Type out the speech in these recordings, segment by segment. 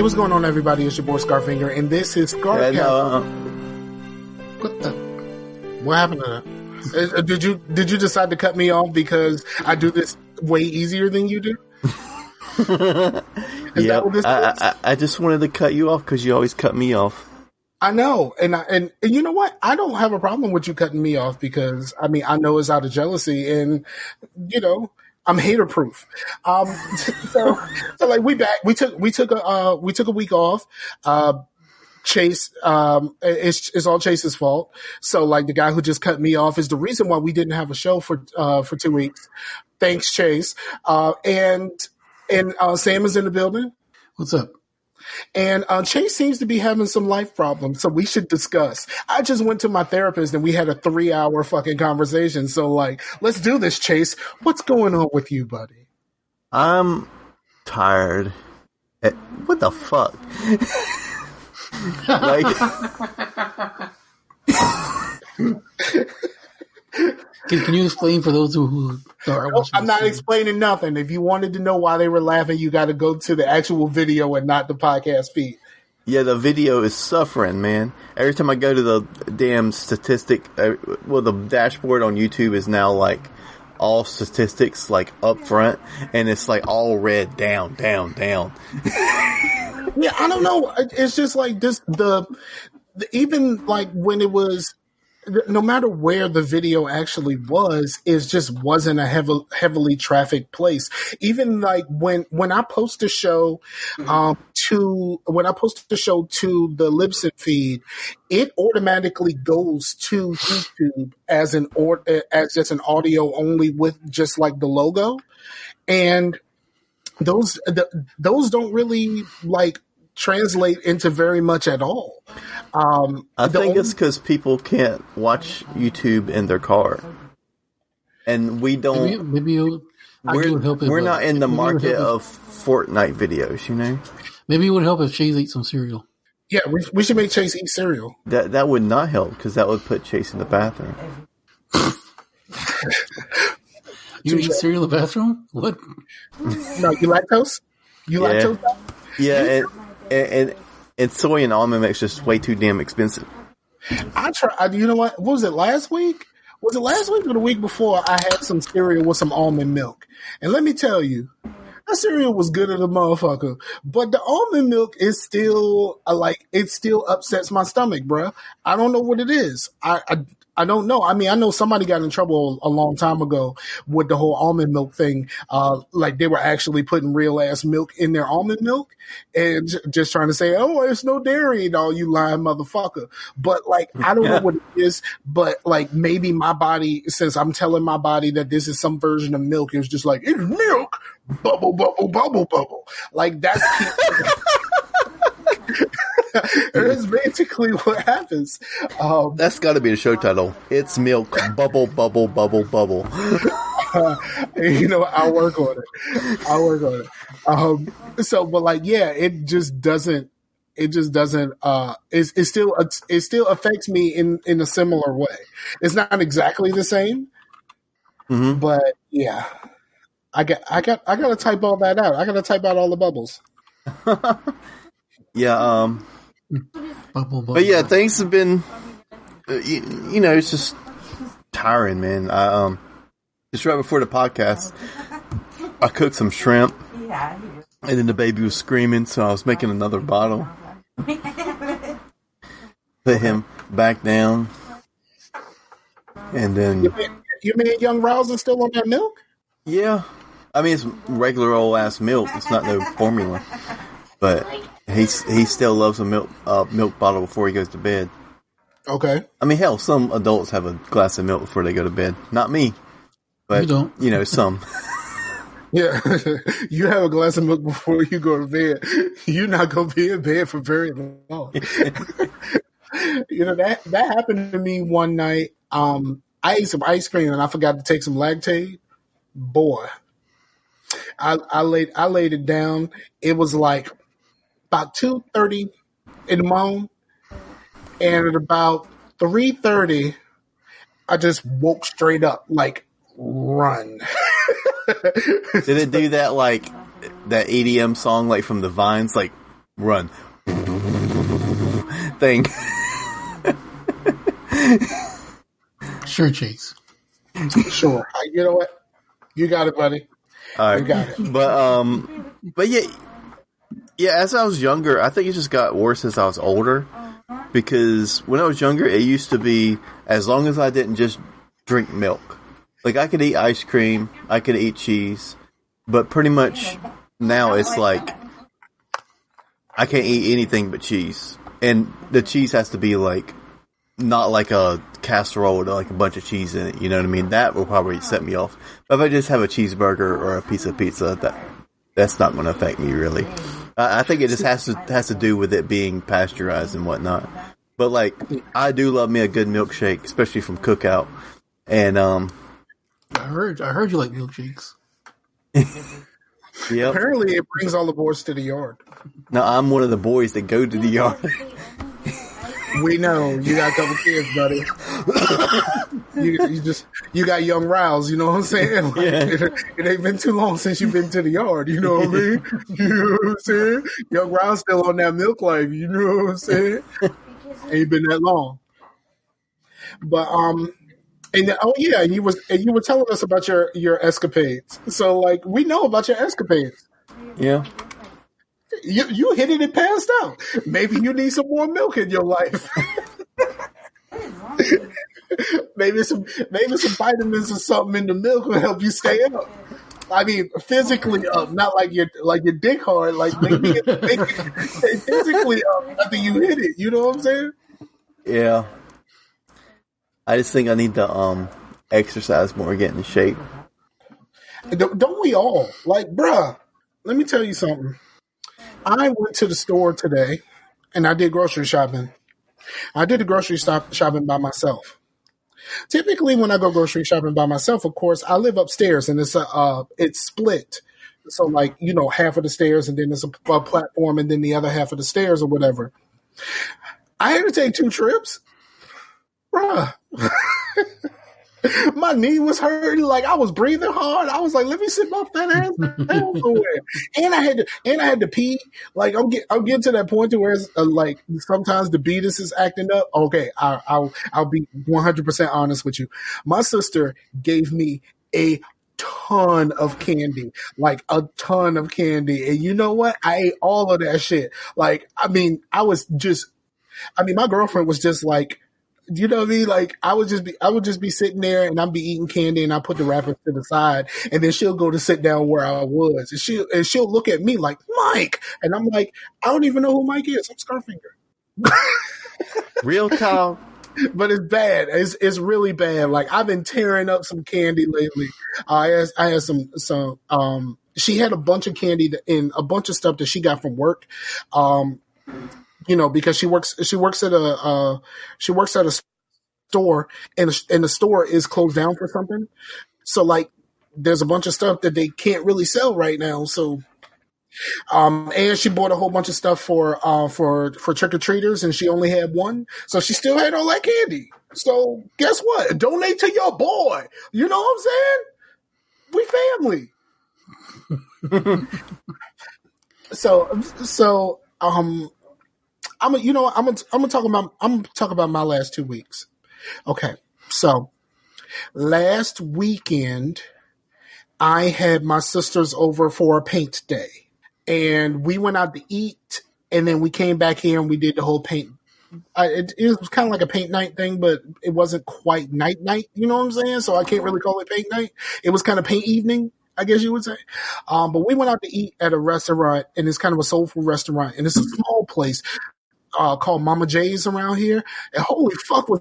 Hey, what's going on, everybody? It's your boy Scarfinger, and this is Scarcast. What the? What happened to that? Did you decide to cut me off because I do this way easier than you do? Yeah, I just wanted to cut you off because you always cut me off. I know, and you know what? I don't have a problem with you cutting me off because I mean I know it's out of jealousy, and you know I'm hater proof. So like we back. We took a week off. Chase, it's all Chase's fault. So like the guy who just cut me off is the reason why we didn't have a show for 2 weeks. Thanks, Chase. And Sam is in the building. What's up? And Chase seems to be having some life problems, so we should discuss. I just went to my therapist and we had a 3-hour fucking conversation. So like, let's do this, Chase. What's going on with you, buddy? I'm tired. What the fuck? Like, can you explain for those who are watching? I'm not explaining nothing. If you wanted to know why they were laughing, you got to go to the actual video and not the podcast feed. Yeah, the video is suffering, man. Every time I go to the damn statistic, the dashboard on YouTube is now like all statistics like up front, and it's like all red, down. Yeah, I don't know. It's just like this. The even like when it was, no matter where the video actually was, it just wasn't a heavily trafficked place. Even like when I post a show to the Libsyn feed, it automatically goes to YouTube as just an audio only with just like the logo, and those don't really like translate into very much at all. I think it's because people can't watch YouTube in their car, and we don't. We're not in the market of Fortnite videos, you know. Maybe it would help if Chase ate some cereal. Yeah, we should make Chase eat cereal. That would not help because that would put Chase in the bathroom. You eat cereal in the bathroom? What? No, you lactose? Lactose? Yeah, and soy and almond milk is just way too damn expensive. I try. You know what? What was it last week? Was it last week or the week before? I had some cereal with some almond milk, and let me tell you, that cereal was good as a motherfucker. But the almond milk is still it still upsets my stomach, bruh. I don't know what it is. I don't know. I mean, I know somebody got in trouble a long time ago with the whole almond milk thing. Like they were actually putting real ass milk in their almond milk and just trying to say, oh, it's no dairy and all, you lying motherfucker. But like, I don't know what it is, but like maybe my body, since I'm telling my body that this is some version of milk, it's just like, it's milk, bubble, bubble, bubble, bubble. Like that's That's basically what happens. That's got to be the show title. It's milk, bubble, bubble, bubble, bubble. You know, I'll work on it. So, but like, yeah, it still affects me in a similar way. It's not exactly the same, but yeah, I gotta type all that out. I gotta type out all the bubbles. Yeah, but yeah, things have been, you know, it's just tiring, man. Just right before the podcast, I cooked some shrimp, and then the baby was screaming, so I was making another bottle. Put him back down, and then you mean Young Rousing still on that milk? Yeah, I mean it's regular old ass milk. It's not no formula, but he still loves a milk bottle before he goes to bed. Okay. I mean, hell, some adults have a glass of milk before they go to bed. Not me, but you know, some. Yeah, you have a glass of milk before you go to bed. You're not gonna be in bed for very long. You know that happened to me one night. I ate some ice cream and I forgot to take some Lactaid. Boy, I laid it down. It was like about 2:30 in the morning, and at about 3:30, I just woke straight up, like, run. Did it do that, like, that EDM song, like, from the Vines, like, run thing. Sure, Chase. Sure. You know what? You got it, buddy. All right. You got it. But yeah. As I was younger, I think it just got worse as I was older. Because when I was younger, it used to be as long as I didn't just drink milk. Like, I could eat ice cream, I could eat cheese, but pretty much now it's like I can't eat anything but cheese. And the cheese has to be like, not like a casserole with like a bunch of cheese in it, you know what I mean? That will probably set me off. But if I just have a cheeseburger or a piece of pizza, that's not going to affect me really. I think it just has to do with it being pasteurized and whatnot. But like, I do love me a good milkshake, especially from Cookout. And I heard you like milkshakes. Yep. Apparently, it brings all the boys to the yard. Now I'm one of the boys that go to the yard. We know you got a couple kids, buddy. you got young Rouse. You know what I'm saying? Like, Yeah. it ain't been too long since you've been to the yard. You know what I mean? You know what I'm saying? Young Rouse still on that milk life. You know what I'm saying? Ain't been that long. But and you were telling us about your escapades. So like we know about your escapades. Yeah. You hit it and passed out. Maybe you need some more milk in your life. maybe some vitamins or something in the milk will help you stay up. I mean, physically up, not like your dick hard. Like maybe physically up after you hit it. You know what I'm saying? Yeah. I just think I need to exercise more, get in shape. Don't we all? Like, bruh, let me tell you something. I went to the store today, and I did grocery shopping. I did the grocery shopping by myself. Typically, when I go grocery shopping by myself, of course, I live upstairs, and it's split. So, like, you know, half of the stairs, and then there's a platform, and then the other half of the stairs or whatever. I had to take 2 trips. Bruh. My knee was hurting, like I was breathing hard. I was like, "Let me sit my fat ass down somewhere." And I had to pee. Like I'm getting to that point to where it's, like sometimes the beatus is acting up. Okay, I'll be 100% honest with you. My sister gave me a ton of candy, like a ton of candy, and you know what? I ate all of that shit. Like, I mean, my girlfriend was just like. You know what I mean? Like I would just be sitting there and I'd be eating candy and I put the wrappers to the side and then she'll go to sit down where I was and she'll look at me like Mike and I'm like I don't even know who Mike is. I'm Scarfinger. Real talk. But it's bad. It's really bad. Like I've been tearing up some candy lately. I had some. She had a bunch of candy and a bunch of stuff that she got from work. You know, because she works at a store and the store is closed down for something. So like there's a bunch of stuff that they can't really sell right now. So and she bought a whole bunch of stuff for trick-or-treaters and she only had one. So she still had all that candy. So guess what? Donate to your boy. You know what I'm saying? We family. So I'm gonna talk about my last 2 weeks. Okay, so last weekend I had my sisters over for a paint day, and we went out to eat, and then we came back here and we did the whole paint. It was kind of like a paint night thing, but it wasn't quite night. You know what I'm saying? So I can't really call it paint night. It was kind of paint evening, I guess you would say. But we went out to eat at a restaurant, and it's kind of a soul food restaurant, and it's a small place. Called Mama J's around here, and holy fuck was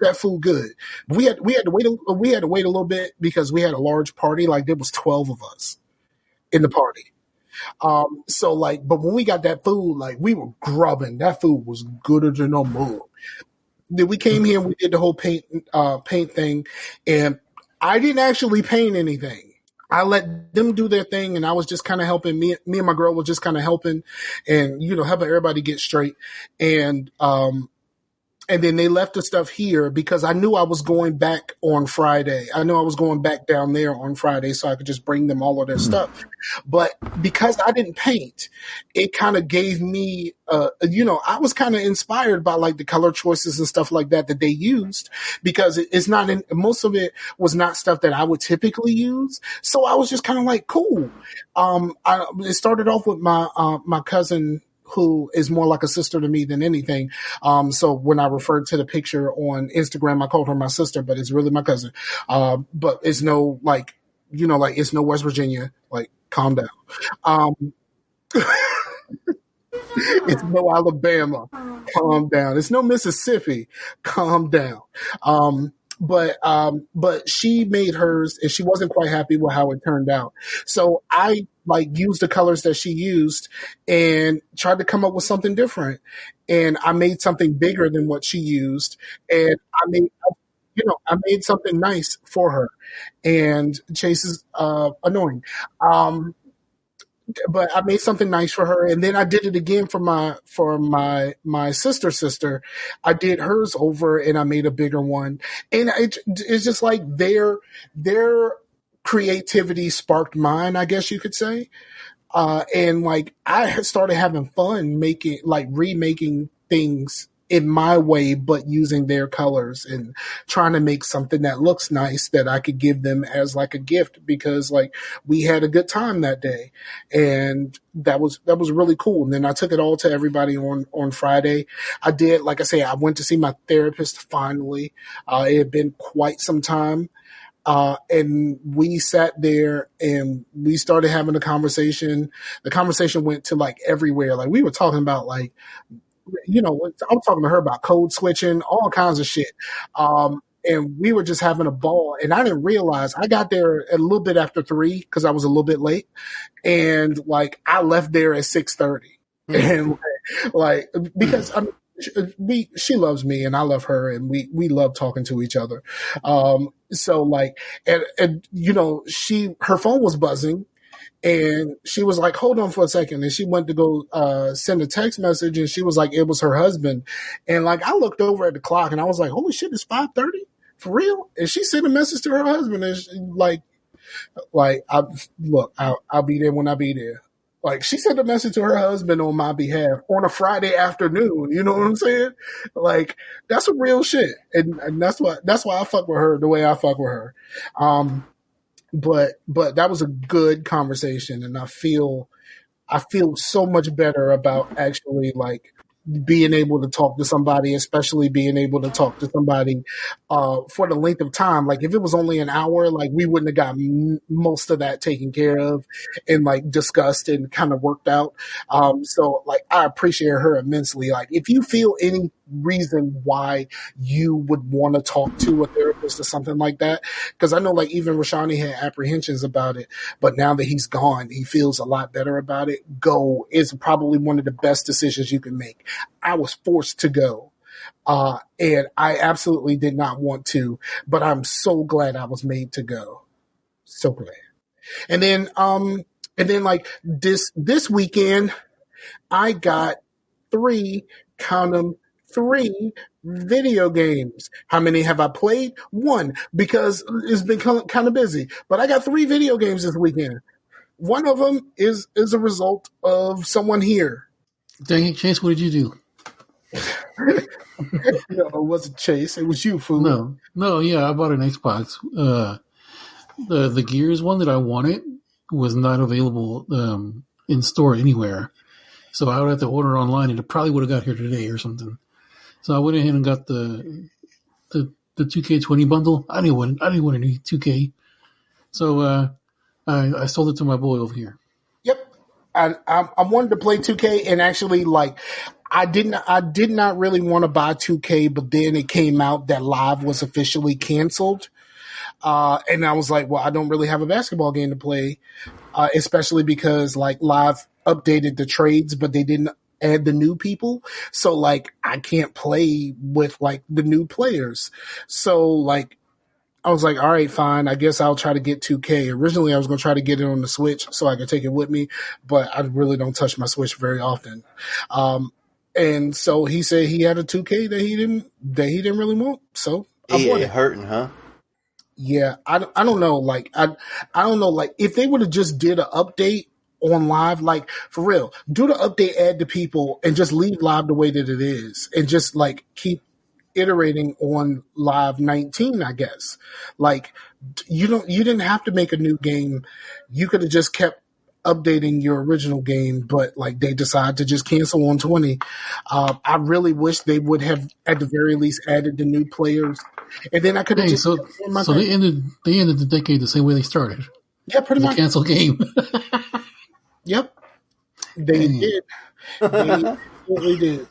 that food good. We had to wait a little bit because we had a large party. Like there was 12 of us in the party. So like, but when we got that food, like we were grubbing. That food was gooder than a mug. Then we came here and we did the whole paint thing, and I didn't actually paint anything. I let them do their thing, and I was just kind of helping. Me and my girl was just kind of helping, and helping everybody get straight. And and then they left the stuff here because I knew I was going back on Friday. I knew I was going back down there on Friday so I could just bring them all of their stuff. But because I didn't paint, it kind of gave me, I was kind of inspired by like the color choices and stuff like that they used, because it's not most of it was not stuff that I would typically use. So I was just kind of like, cool. It started off with my cousin, who is more like a sister to me than anything. So when I referred to the picture on Instagram, I called her my sister, but it's really my cousin. But it's no, it's no West Virginia. Like, calm down. It's no Alabama. Calm down. It's no Mississippi. Calm down. But she made hers and she wasn't quite happy with how it turned out. So I used the colors that she used and tried to come up with something different. And I made something bigger than what she used. And I made something nice for her. And Chase is annoying. But I made something nice for her, and then I did it again for my sister. I did hers over, and I made a bigger one, and it's just like their creativity sparked mine, I guess you could say, and like I started having fun remaking things in my way, but using their colors and trying to make something that looks nice that I could give them as like a gift, because like we had a good time that day, and that was really cool. And then I took it all to everybody on Friday. I did, like I say, I went to see my therapist finally. It had been quite some time. And we sat there and we started having a conversation. The conversation went to like everywhere. Like we were talking about like, I was talking to her about code switching, all kinds of shit. And we were just having a ball. And I didn't realize I got there a little bit after 3 because I was a little bit late. And like I left there at 6:30. And like because she loves me and I love her, and we love talking to each other. So like and her phone was buzzing. And she was like, hold on for a second. And she went to go send a text message, and she was like, it was her husband. And like I looked over at the clock and I was like, holy shit, it's 5:30? For real? And she sent a message to her husband, and she, I'll be there when I be there. Like she sent a message to her husband on my behalf on a Friday afternoon. You know what I'm saying? Like that's some real shit. And that's why I fuck with her the way I fuck with her. But that was a good conversation, and I feel so much better about actually like being able to talk to somebody, especially being able to talk to somebody for the length of time. Like if it was only an hour, like we wouldn't have got most of that taken care of and like discussed and kind of worked out. So like I appreciate her immensely. Like if you feel any reason why you would want to talk to a therapist or something like that, because I know like even Rashani had apprehensions about it, but now that he's gone, he feels a lot better about it. Go is probably one of the best decisions you can make. I was forced to go. And I absolutely did not want to, but I'm so glad I was made to go. So glad. And then like this weekend, I got 3 video games. How many have I played? 1, because it's been kind of busy. But I got 3 video games this weekend. One of them is a result of someone here. Dang it, Chase, what did you do? No, it wasn't Chase. It was you, fool. No, yeah, I bought an Xbox. The Gears one that I wanted was not available in store anywhere. So I would have to order online, and it probably would have got here today or something. So I went ahead and got the 2K20 bundle. I didn't want any 2K. So I sold it to my boy over here. Yep. I wanted to play 2K, and actually like I did not really want to buy 2K, but then it came out that Live was officially canceled. And I was like, well, I don't really have a basketball game to play, especially because like Live updated the trades, but they didn't add the new people. So like I can't play with like the new players. So like I was like, all right, fine. I guess I'll try to get 2K. Originally, I was going to try to get it on the Switch so I could take it with me, but I really don't touch my Switch very often. And so he said he had a 2K that he didn't really want. So I bought it. Hurting, huh? Yeah, I don't know. Like I don't know. Like if they would have just did an update on live, like for real, do the update, add the people, and just leave live the way that it is, and just like keep iterating on live 19. I guess like you didn't have to make a new game. You could have just kept updating your original game, but like they decided to just cancel on 20. I really wish they would have at the very least added the new players, and then I could have so they ended the decade the same way they started. Yeah, pretty much. Cancel game. Yep, they did. They totally did.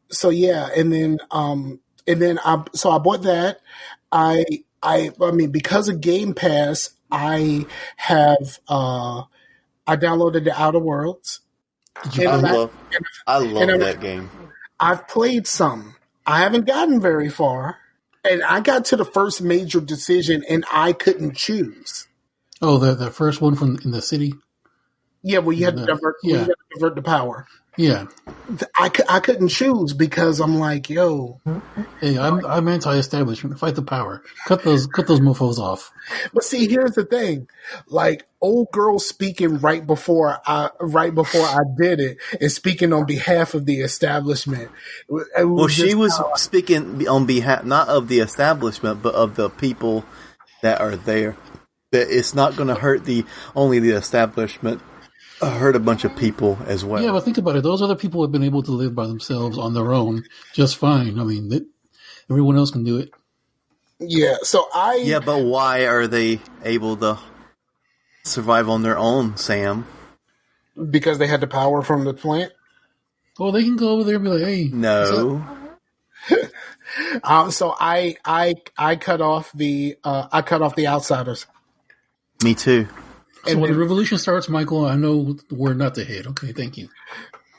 So yeah, and then I bought that. I mean, because of Game Pass, I have I downloaded the Outer Worlds. I love that game. I've played some. I haven't gotten very far, and I got to the first major decision, and I couldn't choose. Oh, the first one from in the city. Yeah, well, you had to divert the power. Yeah, I couldn't choose because I'm like, yo. Hey, I'm anti-establishment. Fight the power. Cut those mofos off. But see, here's the thing: like old girl speaking right before I did it, and speaking on behalf of the establishment. Well, she was speaking on behalf not of the establishment, but of the people that are there. That it's not going to hurt only the establishment. Hurt a bunch of people as well. Yeah, but think about it. Those other people have been able to live by themselves on their own just fine. I mean, everyone else can do it. Yeah, but why are they able to survive on their own, Sam? Because they had the power from the plant? Well, they can go over there and be like, hey. No. So I cut off the outsiders. Me too. So when the revolution starts, Michael, I know we're not the head. Okay, thank you.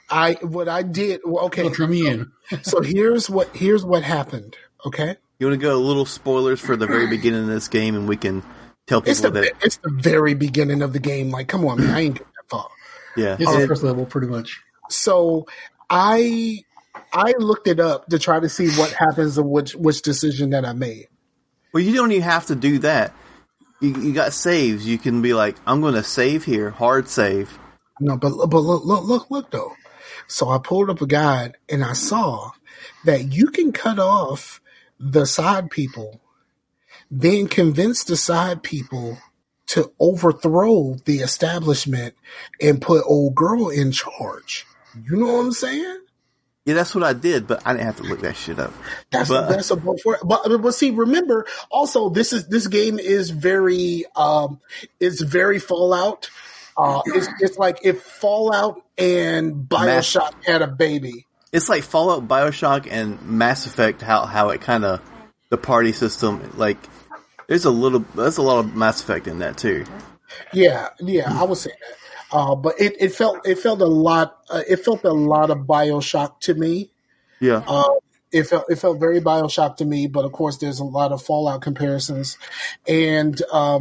Drum me in. So here's what happened. Okay. You want to go a little spoilers for the very beginning of this game, and we can tell people it's the very beginning of the game. Like, come on, man, I ain't getting that far. Yeah, it's the first level, pretty much. So I looked it up to try to see what happens and which decision that I made. Well, you don't even have to do that. You got saves. You can be like, I'm going to save here, hard save. No, but look though. So I pulled up a guide and I saw that you can cut off the side people, then convince the side people to overthrow the establishment and put old girl in charge. You know what I'm saying? Yeah, that's what I did, but I didn't have to look that shit up. But see, remember also this game is very very Fallout. It's like if Fallout and BioShock had a baby. It's like Fallout, BioShock, and Mass Effect. How it kind of the party system. Like there's a lot of Mass Effect in that too. Yeah, I would say that. But it felt a lot. It felt a lot of BioShock to me. Yeah. It felt very BioShock to me. But of course, there's a lot of Fallout comparisons, and I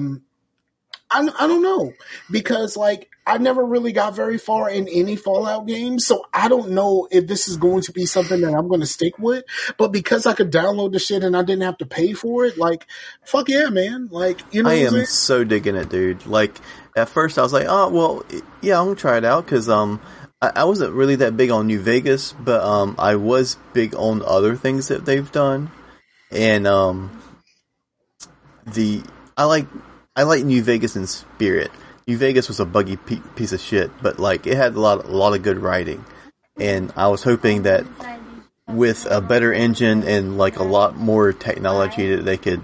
don't know because like I never really got very far in any Fallout game, so I don't know if this is going to be something that I'm going to stick with. But because I could download the shit and I didn't have to pay for it, like fuck yeah, man! Like you know, I am so digging it, dude. Like. At first, I was like, "Oh, well, yeah, I'm gonna try it out," because I wasn't really that big on New Vegas, but I was big on other things that they've done, and I like New Vegas in spirit. New Vegas was a buggy piece of shit, but like it had a lot of good writing, and I was hoping that with a better engine and like a lot more technology that they could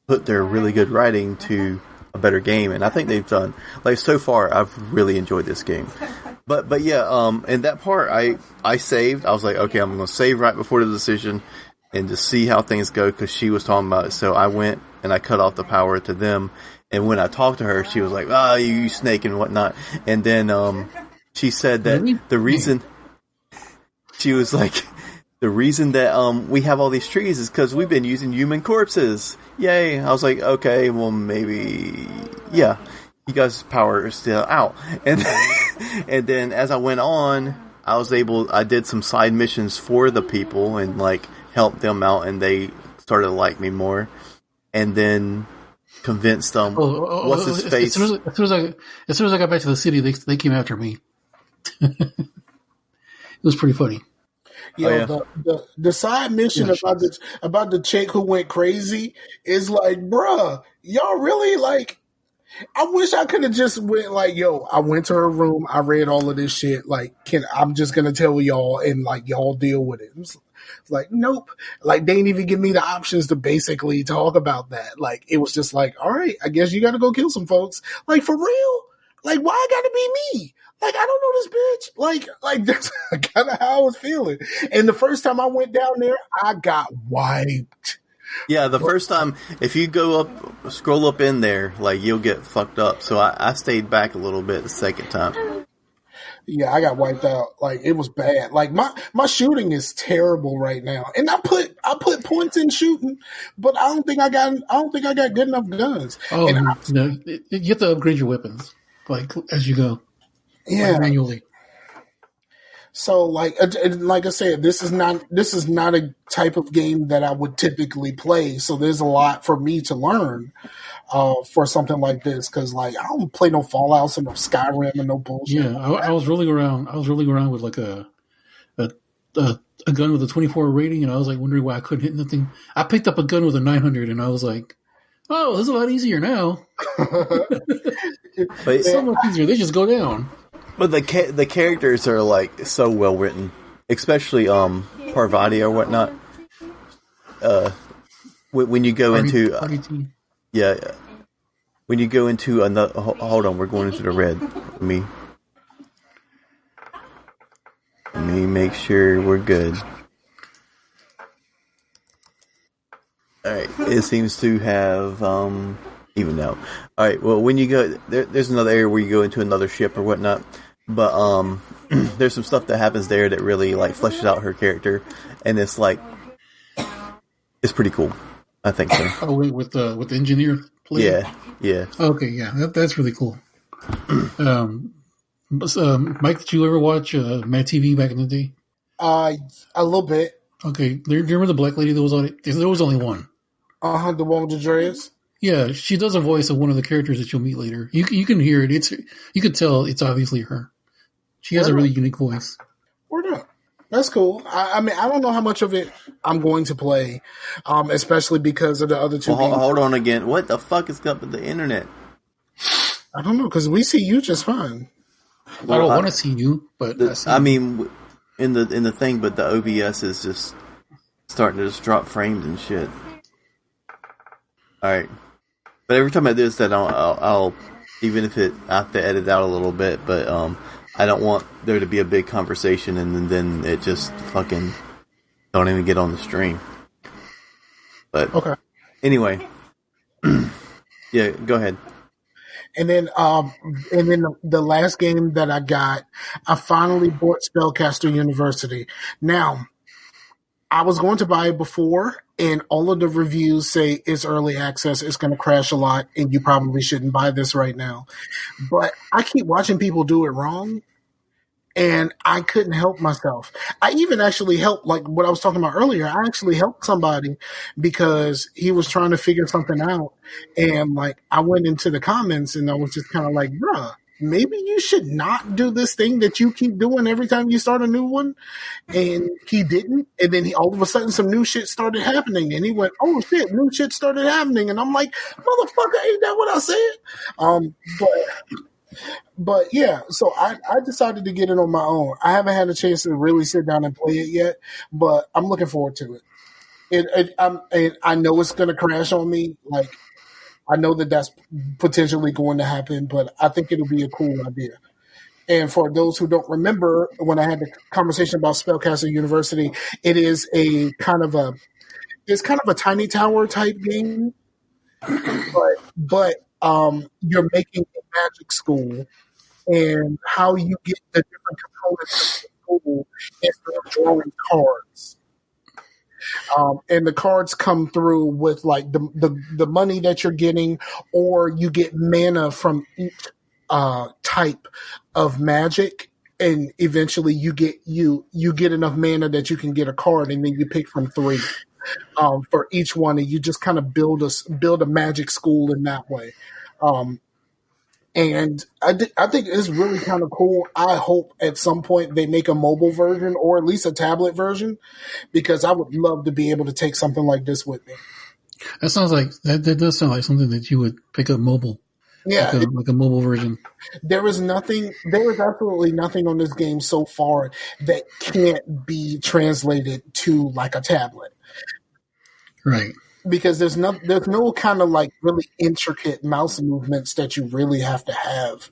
put their really good writing to a better game, and I think they've done like so far. I've really enjoyed this game, but yeah, in that part, I saved. I was like, okay, I'm going to save right before the decision and just see how things go because she was talking about it. So I went and I cut off the power to them, and when I talked to her, she was like, "Ah, you snake and whatnot," and then she said that the reason she was like. The reason that we have all these trees is because we've been using human corpses. Yay! I was like, okay, well maybe, yeah, you guys' power is still out. And and then as I went on, I did some side missions for the people and like helped them out, and they started to like me more. And then convinced them. What's his face? As soon as I got back to the city, they came after me. It was pretty funny. Yo, the side mission about the chick who went crazy is like, bruh, y'all really like. I wish I could have just went like, yo, I went to her room, I read all of this shit. Like, I'm just gonna tell y'all and like y'all deal with it. It's like, nope. Like, they didn't even give me the options to basically talk about that. Like, it was just like, all right, I guess you got to go kill some folks. Like, for real? Like, why it got to be me? Like, I don't know this bitch. Like that's kind of how I was feeling. And the first time I went down there, I got wiped. Yeah, the first time, if you scroll up in there, like, you'll get fucked up. So I stayed back a little bit the second time. Yeah, I got wiped out. Like, it was bad. Like, my shooting is terrible right now. And I put points in shooting, but I don't think I got good enough guns. Oh, no, you have to upgrade your weapons, like, as you go. Yeah. Like, manually. So, like I said, this is not a type of game that I would typically play. So there's a lot for me to learn for something like this, because like I don't play no Fallouts and no Skyrim and no bullshit. Yeah, I was rolling around. With like a gun with a 24 rating, and I was like wondering why I couldn't hit nothing. I picked up a gun with a 900, and I was like, "Oh, this is a lot easier now." It's so much easier. They just go down. But the characters are like so well written, especially Parvati or whatnot. When you go into when you go into another. Hold on, we're going into the red. Let me make sure we're good. All right, it seems to have even now. All right, well, when you go there's another area where you go into another ship or whatnot. But there's some stuff that happens there that really like fleshes out her character, and it's like it's pretty cool. I think so. Oh, wait, with the engineer play? Yeah. Okay, yeah, that's really cool. Mike, did you ever watch Mad TV back in the day? A little bit. Okay, do you remember the black lady that was on it? There was only one. The one with the dreads. Yeah, she does a voice of one of the characters that you'll meet later. You can hear it. You can tell it's obviously her. She has a really unique voice. Word up. That's cool. I mean, I don't know how much of it I'm going to play, especially because of the other two games. Hold on again. What the fuck is up with the internet? I don't know, because we see you just fine. Well, I don't want to see you, but I mean, in the thing, but the OBS is just starting to just drop frames and shit. All right, but every time I do this, that I'll even if I have to edit out a little bit, but I don't want there to be a big conversation and then it just fucking don't even get on the stream. But okay. Anyway, yeah, go ahead. And then the last game that I got, I finally bought Spellcaster University. Now, I was going to buy it before, and all of the reviews say it's early access, it's going to crash a lot, and you probably shouldn't buy this right now. But I keep watching people do it wrong, and I couldn't help myself. I even actually helped, like what I was talking about earlier, I actually helped somebody because he was trying to figure something out, and like I went into the comments, and I was just kind of like, bruh, maybe you should not do this thing that you keep doing every time you start a new one. And he didn't. And then all of a sudden some new shit started happening. And he went, oh shit, new shit started happening. And I'm like, motherfucker, ain't that what I said? But yeah, so I decided to get it on my own. I haven't had a chance to really sit down and play it yet, but I'm looking forward to it. I know it's going to crash on me. Like, I know that that's potentially going to happen, but I think it'll be a cool idea. And for those who don't remember, when I had the conversation about Spellcaster University, it is a kind of a Tiny Tower type game, but you're making a magic school, and how you get the different components of the school instead of drawing cards. And the cards come through with like the money that you're getting, or you get mana from each type of magic. and eventually you get enough mana that you can get a card, and then you pick from 3 for each one, and you just kind of build a magic school in that way. And I think it's really kind of cool. I hope at some point they make a mobile version or at least a tablet version, because I would love to be able to take something like this with me. That sounds like that does sound like something that you would pick up mobile. Yeah, like a mobile version. There is absolutely nothing on this game so far that can't be translated to like a tablet. Right. Because there's no kind of like really intricate mouse movements that you really have to have.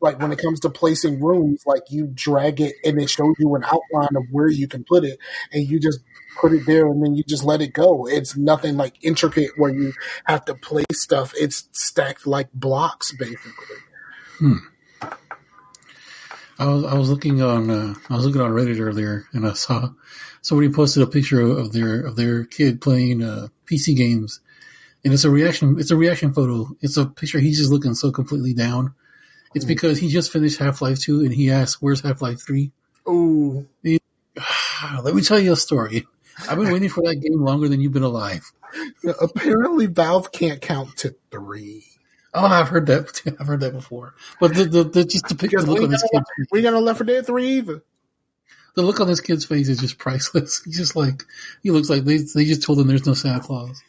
Like when it comes to placing rooms, like you drag it and it shows you an outline of where you can put it, and you just put it there and then you just let it go. It's nothing like intricate where you have to place stuff. It's stacked like blocks, basically. I was looking on Reddit earlier, and I saw somebody posted a picture of their kid playing PC games, and it's a reaction photo. It's a picture. He's just looking so completely down. It's because he just finished Half-Life 2, and he asked, "Where's Half-Life 3?" Ooh. Let me tell you a story. I've been waiting for that game longer than you've been alive. Apparently, Valve can't count to 3. Oh, I've heard that. I've heard that before. But just the picture, the look on this kid's face. We got no Left 4 Dead 3 either. The look on this kid's face is just priceless. He's just like, he looks like they just told him there's no Santa Claus.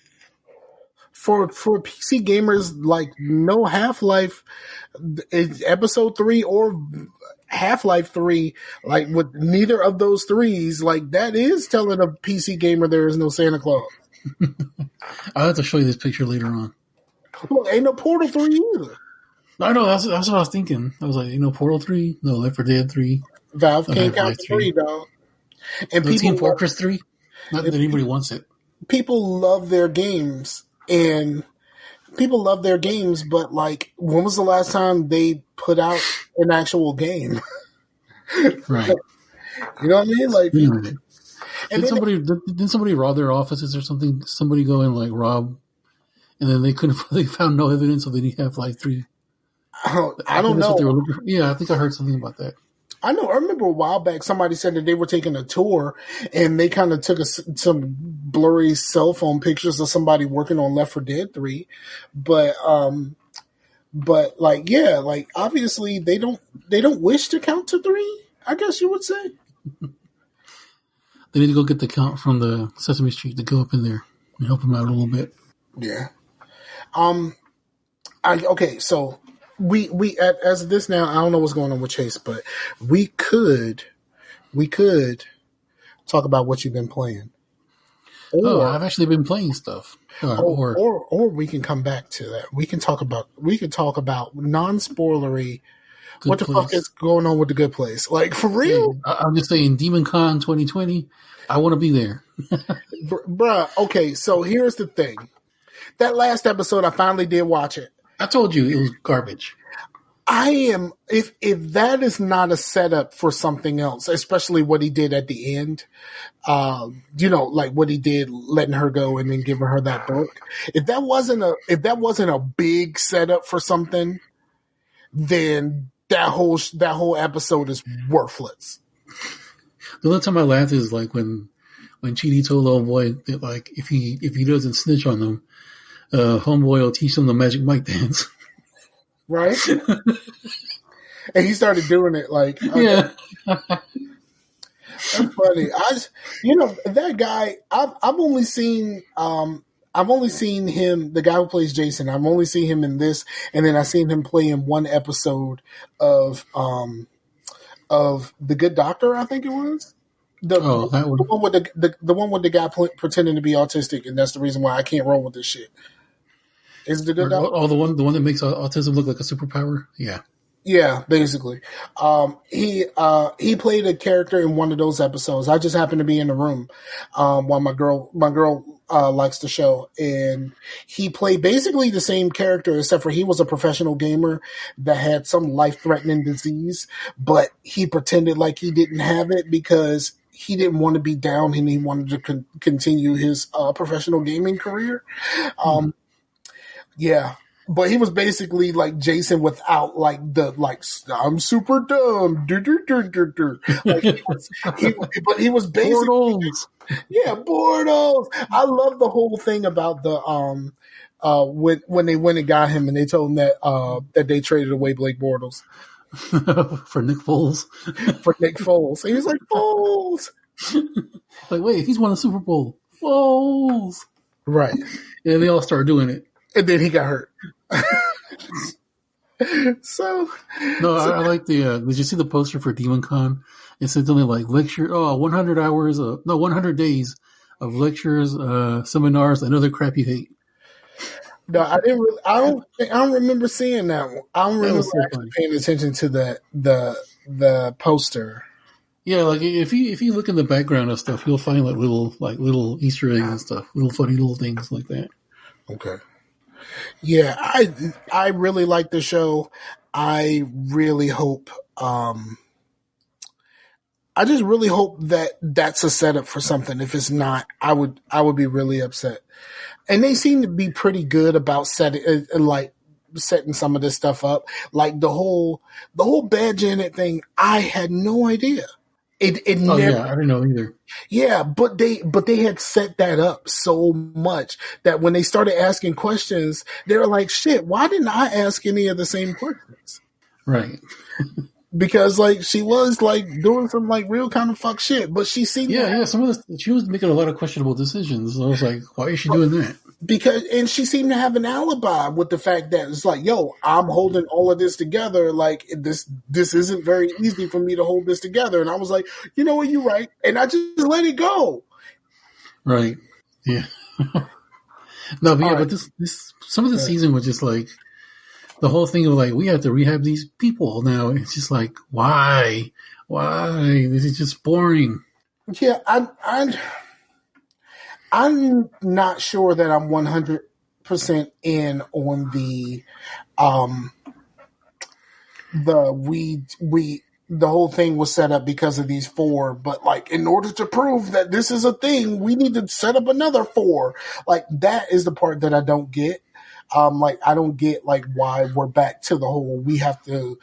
For PC gamers, like no Half-Life, Episode 3 or Half-Life 3, like with neither of those threes, like that is telling a PC gamer there is no Santa Claus. I'll have to show you this picture later on. Well, ain't no Portal 3 either. I know, that's what I was thinking. I was like, Portal 3? No, Left 4 Dead 3. Valve can't count to 3, dog. And no Team Fortress 3? Not that anybody wants it. People love their games, but like, when was the last time they put out an actual game? Right. You know what I mean? Like, didn't somebody rob their offices or something? Somebody go and like rob, and then they found no evidence of any Half-Life 3. I don't know. Yeah, I think I heard something about that. I remember a while back somebody said that they were taking a tour and they kind of took some blurry cell phone pictures of somebody working on Left 4 Dead 3. But like, yeah, like obviously they don't wish to count to 3, I guess you would say. They need to go get the count from the Sesame Street to go up in there and help them out a little bit. Yeah. Okay, so we as of this now, I don't know what's going on with Chase, but we could talk about what you've been playing. I've actually been playing stuff. Or we can come back to that. We can talk about non-spoilery. What the fuck is going on with the Good Place? Like, for real? Hey, I'm just saying, Demon Con 2020. I want to be there. Bruh. Okay, so here's the thing. That last episode, I finally did watch it. I told you it was garbage. If that is not a setup for something else, especially what he did at the end, like what he did letting her go and then giving her that book. If that wasn't a big setup for something, then that whole episode is worthless. The only time I laughed is like when Chidi told old boy that like if he doesn't snitch on them, homeboy will teach him the Magic Mike dance. Right? And he started doing it like, okay. Yeah. That's funny. That guy, I've only seen him, the guy who plays Jason. I've only seen him in this, and then I seen him play in one episode of The Good Doctor, I think it was. The one with the one with the guy pretending to be autistic, and that's the reason why I can't roll with this shit. Is The Good Doctor? Oh, the one that makes autism look like a superpower? Yeah. Yeah, basically. He played a character in one of those episodes. I just happened to be in the room while my girl likes the show, and he played basically the same character, except for he was a professional gamer that had some life-threatening disease, but he pretended like he didn't have it because he didn't want to be down and he wanted to continue his professional gaming career. Yeah. but he was basically like Jason without like the like I'm super dumb. Like but he was basically Bortles. Yeah, Bortles. I love the whole thing about the when they went and got him and they told him that they traded away Blake Bortles for Nick Foles. For Nick Foles. He was like, Foles. Like, wait, he's won the Super Bowl. Foles. Right. And they all started doing it. And then he got hurt. I like the. Did you see the poster for Demon Con? It said something like 100 days of lectures, seminars, and other crap you hate. No, I didn't. I don't remember seeing that one. I don't remember actually paying attention to the poster. Yeah, like if you look in the background of stuff, you'll find little Easter eggs and stuff, little funny little things like that. Okay. Yeah, I really like the show. I really hope. I just really hope that that's a setup for something. If it's not, I would be really upset. And they seem to be pretty good about setting some of this stuff up. Like the whole Bad Janet thing. I had no idea. It never. Yeah, I didn't know either. Yeah, but they had set that up so much that when they started asking questions, they were like, "Shit, why didn't I ask any of the same questions?" Right. Because like she was like doing some like real kind of fuck shit, but she seemed she was making a lot of questionable decisions. I was like, why is she doing that? And she seemed to have an alibi with the fact that it's like, yo, I'm holding all of this together. Like this isn't very easy for me to hold this together. And I was like, you know what, you're right, and I just let it go. Right. Yeah. No, but but this some of the season was just like. The whole thing of like, we have to rehab these people now. It's just like, why? This is just boring. Yeah, I'm not sure that I'm 100% in on the whole thing was set up because of these 4, but like in order to prove that this is a thing, we need to set up another 4. Like that is the part that I don't get. Like I don't get like why we're back to the whole we have to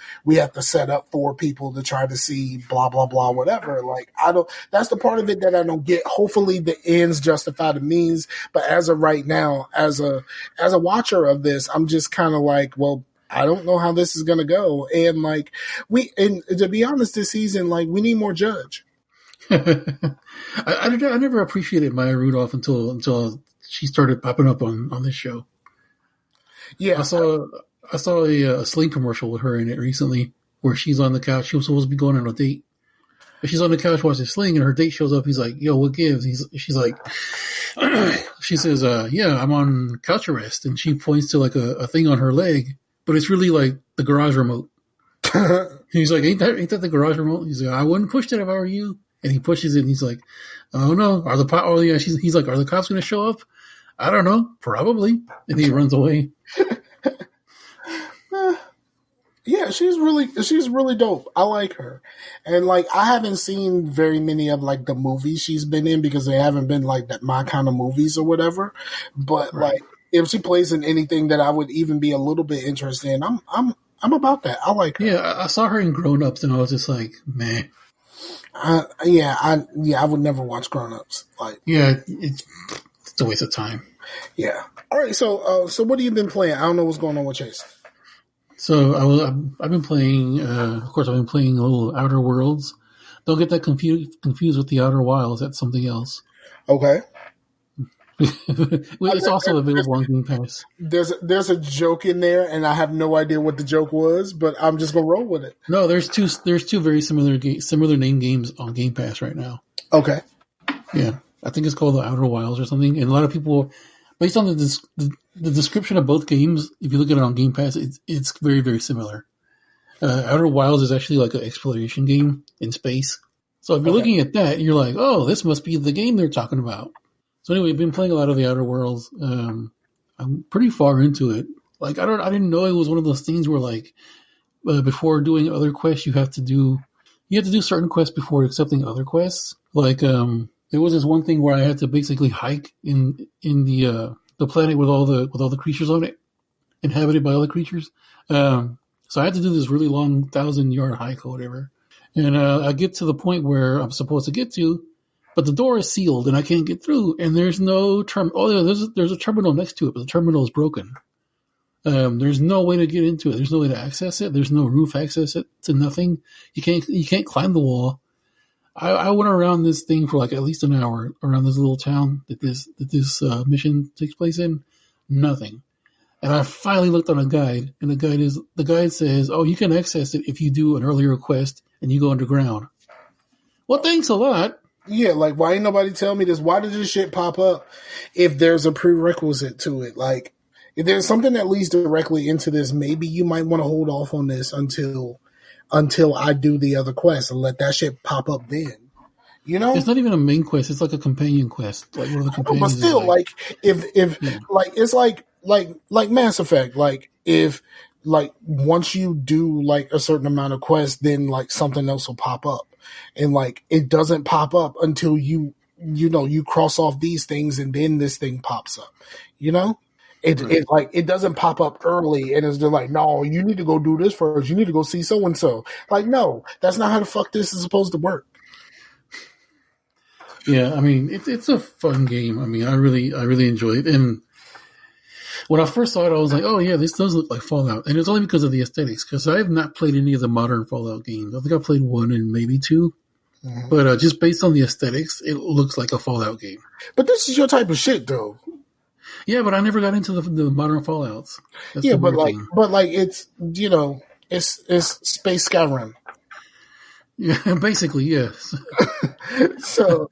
set up 4 people to try to see blah blah blah whatever. Like that's the part of it that I don't get. Hopefully the ends justify the means, but as of right now, as a watcher of this, I'm just kind of like, well, I don't know how this is gonna go. And like and to be honest, this season, like we need more Judge. I never appreciated Maya Rudolph until she started popping up on this show. Yeah, I saw a Sling commercial with her in it recently, where she's on the couch. She was supposed to be going on a date, but she's on the couch watching Sling, and her date shows up. He's like, "Yo, what gives?" She's like, she says, "Yeah, I'm on couch arrest," and she points to like a thing on her leg, but it's really like the garage remote. He's like, "Ain't that the garage remote?" He's like, "I wouldn't push that if I were you." And he pushes it, and he's like, "Oh no, he's like, are the cops going to show up?" I don't know, probably. And he runs away. Yeah, she's really dope. I like her. And like I haven't seen very many of like the movies she's been in because they haven't been like that my kind of movies or whatever. But like if she plays in anything that I would even be a little bit interested in, I'm about that. I like her. Yeah, I saw her in Grown Ups and I was just like, meh. I would never watch Grown Ups. Like it's a waste of time. Yeah. All right. So what have you been playing? I don't know what's going on with Chase. So I've been playing. Of course, I've been playing a little Outer Worlds. Don't get that confused with the Outer Wilds. That's something else. Okay. It's also available on Game Pass. There's a joke in there, and I have no idea what the joke was, but I'm just gonna roll with it. No, there's two very similar name games on Game Pass right now. Okay. Yeah, I think it's called the Outer Wilds or something. And a lot of people, based on the description of both games, if you look at it on Game Pass, it's very, very similar. Outer Wilds is actually like an exploration game in space. So if you're looking at that, you're like, oh, this must be the game they're talking about. So anyway, I've been playing a lot of the Outer Worlds. I'm pretty far into it. Like I didn't know it was one of those things where like before doing other quests, you have to do certain quests before accepting other quests. Like there was this one thing where I had to basically hike in the planet with all the creatures on it. inhabited by other creatures. So I had to do this really long 1,000-yard hike or whatever. And I get to the point where I'm supposed to get to, but the door is sealed and I can't get through. And there's no terminal. Oh, there's a terminal next to it, but the terminal is broken. There's no way to get into it. There's no way to access it. There's no roof access it to nothing. You can't climb the wall. I went around this thing for like at least an hour around this little town that this mission takes place in. Nothing. And I finally looked on a guide, and the guide says, "Oh, you can access it if you do an earlier request and you go underground." Well, thanks a lot. Yeah, like, why ain't nobody tell me this? Why did this shit pop up if there's a prerequisite to it? Like, if there's something that leads directly into this, maybe you might want to hold off on this until I do the other quest and let that shit pop up then. You know? It's not even a main quest. It's like a companion quest. Like one of the companions. But still, like if like, it's like Mass Effect. Like, if like once you do like a certain amount of quests, then like something else will pop up. And like it doesn't pop up until you cross off these things and then this thing pops up. You know? It doesn't pop up early and it's just like, no, you need to go do this first. You need to go see so and so. Like, no, that's not how the fuck this is supposed to work. Yeah, I mean, it's a fun game. I mean, I really enjoy it. And when I first saw it, I was like, oh yeah, this does look like Fallout. And it's only because of the aesthetics, because I have not played any of the modern Fallout games. I think I played 1 and maybe 2. Mm-hmm. But just based on the aesthetics, it looks like a Fallout game. But this is your type of shit, though. Yeah, but I never got into the modern Fallouts. That's but it's, it's Space Skyrim. Yeah, basically, yes. So,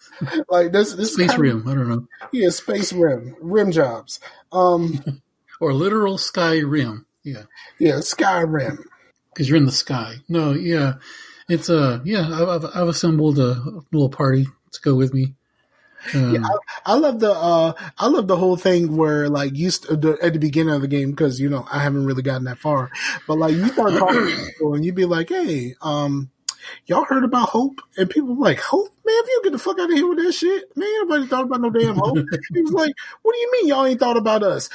like, this Space Rim, I don't know. Yeah, Space Rim jobs. Or literal Sky Rim, yeah. Yeah, Skyrim. Because you're in the sky. No, yeah. It's, I've assembled a little party to go with me. I love the whole thing where like at the beginning of the game, because I haven't really gotten that far, but like you start talking to people and you'd be like, hey, y'all heard about Hope? And people were like, Hope? Man, if you get the fuck out of here with that shit, man, nobody thought about no damn Hope. He was like, what do you mean y'all ain't thought about us?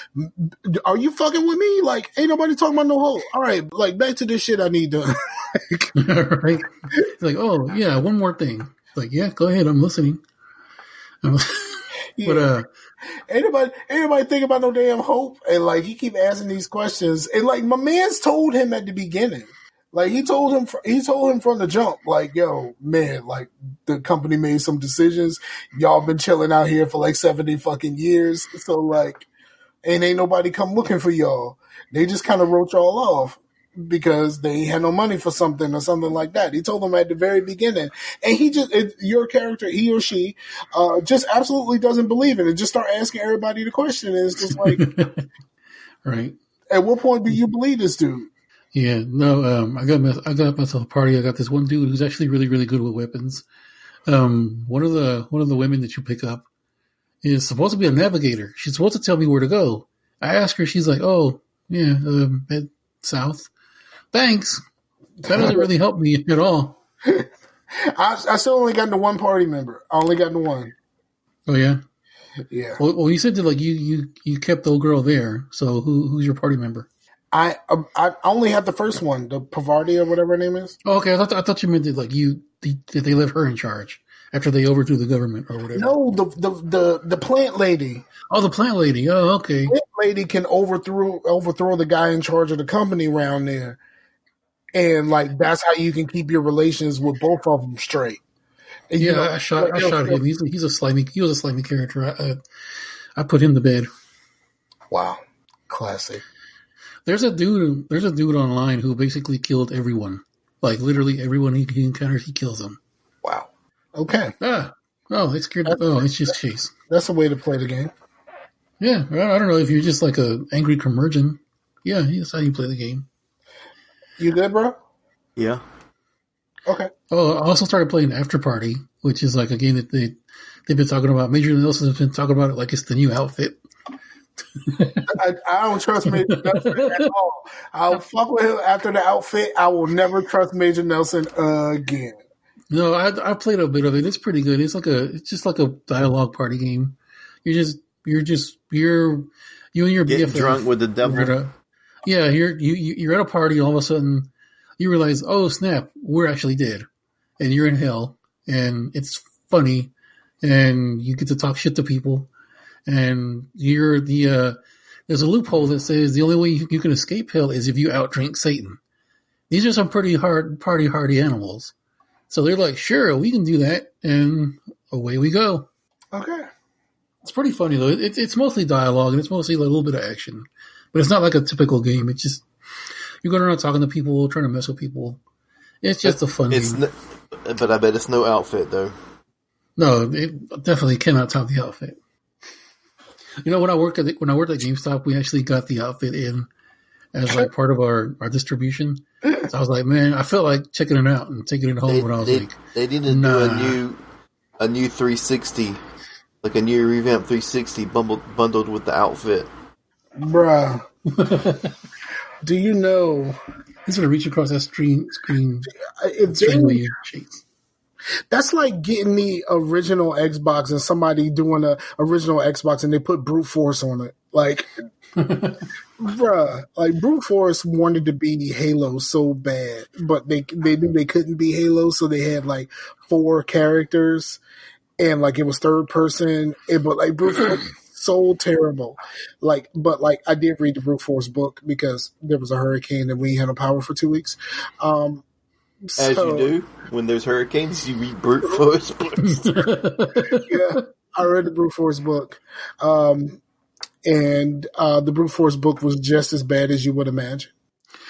Are you fucking with me? Like, ain't nobody talking about no Hope. All right, like, back to this shit I need done. Right? It's like, oh yeah, one more thing. Like, yeah, go ahead, I'm listening. Yeah. But ain't nobody think about no damn Hope, and like he keep asking these questions, and like my man's told him at the beginning, like he told him from the jump, like, yo, man, like the company made some decisions, y'all been chilling out here for like 70 fucking years, so like, and ain't nobody come looking for y'all, they just kind of wrote y'all off because they had no money for something or something like that. He told them at the very beginning, and your character, he or she, just absolutely doesn't believe it and just start asking everybody the question. And it's just like, right. At what point do you believe this dude? Yeah, no, I got myself a party. I got this one dude who's actually really, really good with weapons. One of the women that you pick up is supposed to be a navigator. She's supposed to tell me where to go. I ask her, she's like, oh, yeah, head south. Thanks. That doesn't really help me at all. I still only got into one party member. I only got into one. Oh yeah, yeah. Well, you said that like you kept the old girl there. So who's your party member? I only had the first one, the Pavardi or whatever her name is. Oh, okay, I thought you meant that like that they left her in charge after they overthrew the government or whatever. No, the plant lady. Oh, the plant lady. Oh, okay. The plant lady can overthrow the guy in charge of the company around there. And like that's how you can keep your relations with both of them straight. And, I shot him. He was a slimy character. I put him to bed. Wow, classic. There's a dude online who basically killed everyone. Like literally everyone he encounters, he kills them. Wow. Okay. It's scared. It's just chase. That's a way to play the game. Yeah, I don't know if you're just like a angry curmudgeon. Yeah, that's how you play the game. You good, bro? Yeah. Okay. Oh, I also started playing After Party, which is like a game that they've been talking about. Major Nelson has been talking about it like it's the new outfit. I don't trust Major Nelson at all. I'll fuck with him after the outfit. I will never trust Major Nelson again. No, I played a bit of it. It's pretty good. It's just like a dialogue party game. You and your Get BFF drunk with the devil. Yeah, you're at a party, and all of a sudden you realize, oh snap, we're actually dead, and you're in hell, and it's funny, and you get to talk shit to people, and there's a loophole that says the only way you can escape hell is if you outdrink Satan. These are some pretty hardy animals. So they're like, sure, we can do that, and away we go. Okay. It's pretty funny, though. It's mostly dialogue, and it's mostly a little bit of action. But it's not like a typical game. It's just, you're going around talking to people, trying to mess with people. It's just a fun game. But I bet it's no outfit, though. No, it definitely cannot top the outfit. You know, when I worked at GameStop, we actually got the outfit in as like part of our distribution. So I was like, man, I felt like checking it out and taking it home when I was like, they need to do a new 360, like a new revamped 360 bundled with the outfit. Bruh. Do you know? He's going to reach across that screen. That's like getting the original Xbox and somebody doing a original Xbox and they put brute force on it. Like, bruh, like brute force wanted to be Halo so bad, but they knew they couldn't be Halo, so they had like 4 characters and like it was third person. But like brute force so terrible. But I did read the brute force book because there was a hurricane and we had no power for 2 weeks. As you do when there's hurricanes, you read brute force books. Yeah, I read the brute force book, and the brute force book was just as bad as you would imagine.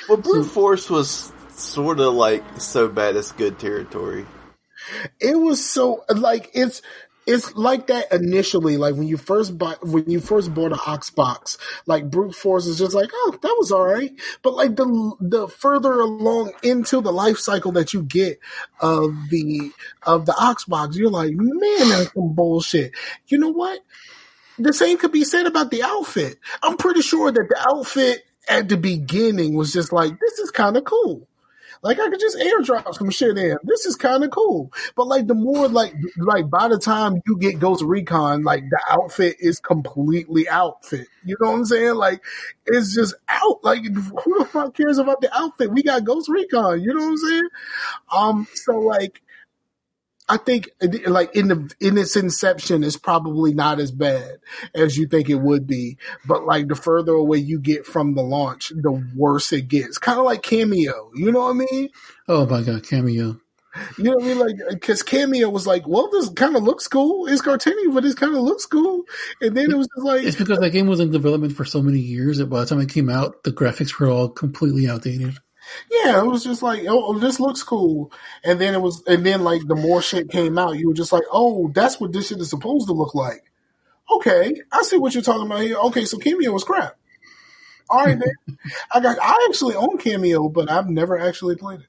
Well, brute force was sort of like so bad it's good territory. It was so like it's like that initially, like when you first bought an Xbox, like brute force is just like, oh, that was all right. But like the further along into the life cycle that you get of the Xbox, you're like, man, that's some bullshit. You know what? The same could be said about the outfit. I'm pretty sure that the outfit at the beginning was just like, this is kind of cool. Like, I could just airdrop some shit in. This is kind of cool. But, like, the more, like, by the time you get Ghost Recon, like, the outfit is completely outfit. You know what I'm saying? Like, it's just out. Like, who the fuck cares about the outfit? We got Ghost Recon. You know what I'm saying? So, like, I think, like, in its inception, it's probably not as bad as you think it would be. But, like, the further away you get from the launch, the worse it gets. Kind of like Cameo. You know what I mean? Oh, my God, Cameo. You know what I mean? Like, because Cameo was like, well, this kind of looks cool. It's cartoony, but it kind of looks cool. And then it was just like... It's because that game was in development for so many years that by the time it came out, the graphics were all completely outdated. Yeah, it was just like, oh, this looks cool. And then like the more shit came out, you were just like, oh, that's what this shit is supposed to look like. Okay, I see what you're talking about here. Okay, so Cameo was crap. All right, then. I actually own Cameo, but I've never actually played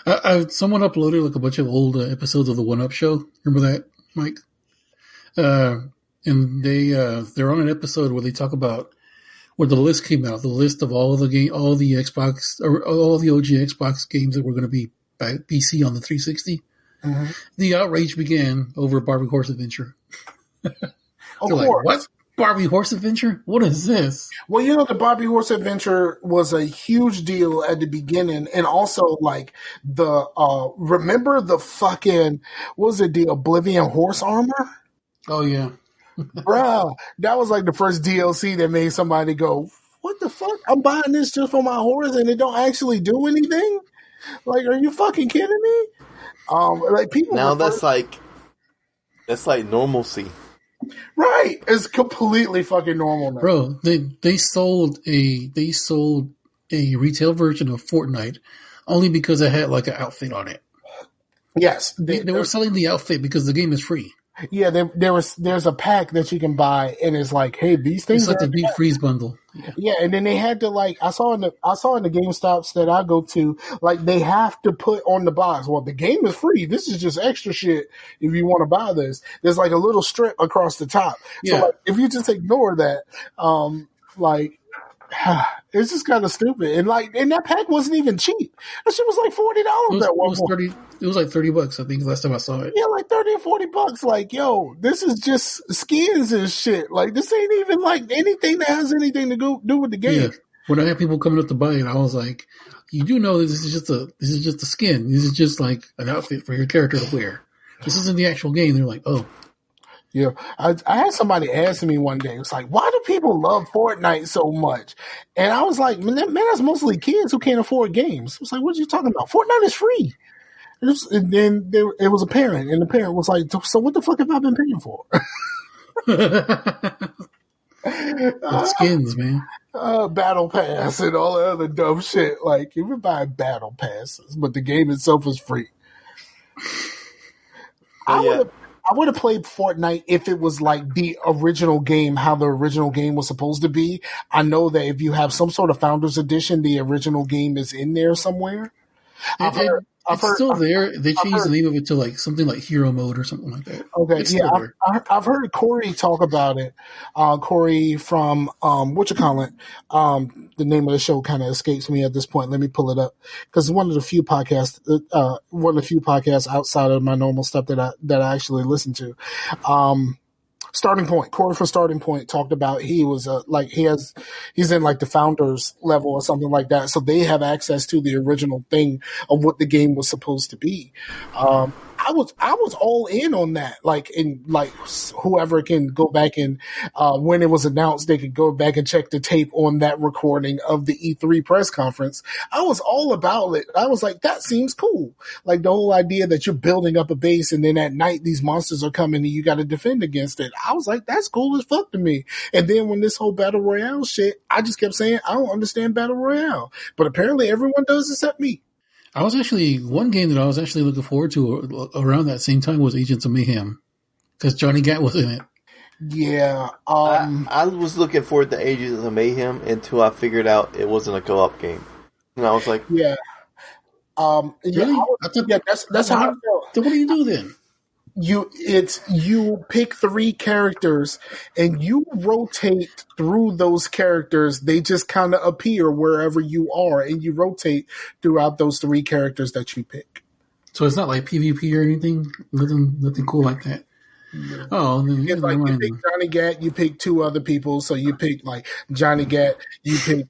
it. Someone uploaded like a bunch of old episodes of the One Up Show. Remember that, Mike? And they're on an episode where they talk about where the list came out, the list of all the Xbox or all the OG Xbox games that were going to be PC on the 360. Mm-hmm. The outrage began over Barbie Horse Adventure. They're like, what? Barbie Horse Adventure? What is this? Well, you know, the Barbie Horse Adventure was a huge deal at the beginning, and also like remember the fucking what was it, the Oblivion horse armor? Oh yeah. Bruh, that was like the first DLC that made somebody go, what the fuck? I'm buying this just for my horse and it don't actually do anything? Like, are you fucking kidding me? Like people now that's like normalcy. Right. It's completely fucking normal now. Bro, they sold a retail version of Fortnite only because it had like an outfit on it. Yes. They were selling the outfit because the game is free. Yeah, there's a pack that you can buy, and it's like, hey, these things it's like the deep freeze bundle. Yeah, and then they had to like I saw in the GameStops that I go to, like they have to put on the box. Well, the game is free. This is just extra shit. If you want to buy this, there's like a little strip across the top. Yeah. So like, if you just ignore that, like. It's just kind of stupid, and that pack wasn't even cheap. That shit was like $40 at one point. It was like $30, I think, last time I saw it. Yeah, like $30 or $40. Like, yo, this is just skins and shit. Like, this ain't even like anything that has anything to do with the game. when I had people coming up to buy it, I was like, "You do know this is just a skin. This is just like an outfit for your character to wear. This isn't the actual game." They're like, "Oh." Yeah, I had somebody ask me one day, it's like, why do people love Fortnite so much? And I was like, man, that's mostly kids who can't afford games. I was like, what are you talking about? Fortnite is free. And then it was a parent, and the parent was like, so what the fuck have I been paying for? Skins, man. Battle Pass and all the other dumb shit. Like, you can buy battle passes, but the game itself is free. I would have played Fortnite if it was like the original game, how the original game was supposed to be. I know that if you have some sort of Founders Edition, the original game is in there somewhere. It's still there. They changed the name of it to like something like Hero Mode or something like that. Okay, yeah, I've heard Corey talk about it. Corey from whatchamacallit. The name of the show kind of escapes me at this point. Let me pull it up because one of the few podcasts outside of my normal stuff that I actually listen to. Starting Point, Corey from Starting Point talked about he was he's in like the founders level or something like that, so they have access to the original thing of what the game was supposed to be. I was all in on that. Like, in like whoever can go back and when it was announced, they could go back and check the tape on that recording of the E3 press conference. I was all about it. I was like, that seems cool. Like the whole idea that you're building up a base and then at night these monsters are coming and you got to defend against it. I was like, that's cool as fuck to me. And then when this whole battle royale shit, I just kept saying, I don't understand battle royale, but apparently everyone does except me. One game that I was actually looking forward to around that same time was Agents of Mayhem because Johnny Gat was in it. Yeah. I was looking forward to Agents of Mayhem until I figured out it wasn't a co-op game. And I was like, yeah. Really? That's how I felt. So what do you do then? You pick 3 characters and you rotate through those characters. They just kind of appear wherever you are, and you rotate throughout those 3 characters that you pick. So it's not like PvP or anything? Nothing cool like that? Yeah. Oh, it's like you pick Johnny Gat, you pick 2 other people. So you pick like Johnny Gat, you pick,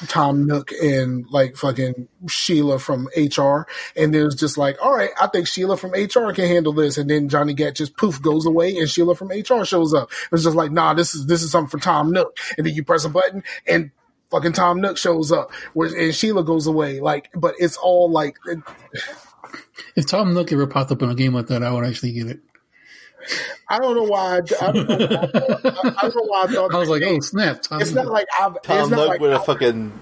Tom Nook and like fucking Sheila from HR. And there's just like, all right, I think Sheila from HR can handle this. And then Johnny Gat just poof goes away and Sheila from HR shows up. It's just like, nah, this is something for Tom Nook. And then you press a button and fucking Tom Nook shows up and Sheila goes away. Like, but it's all like. If Tom Nook ever popped up in a game like that, I would actually get it. I don't know why. I don't know why I thought. I was like, "Oh snap!" It's not like Tom Nook with a fucking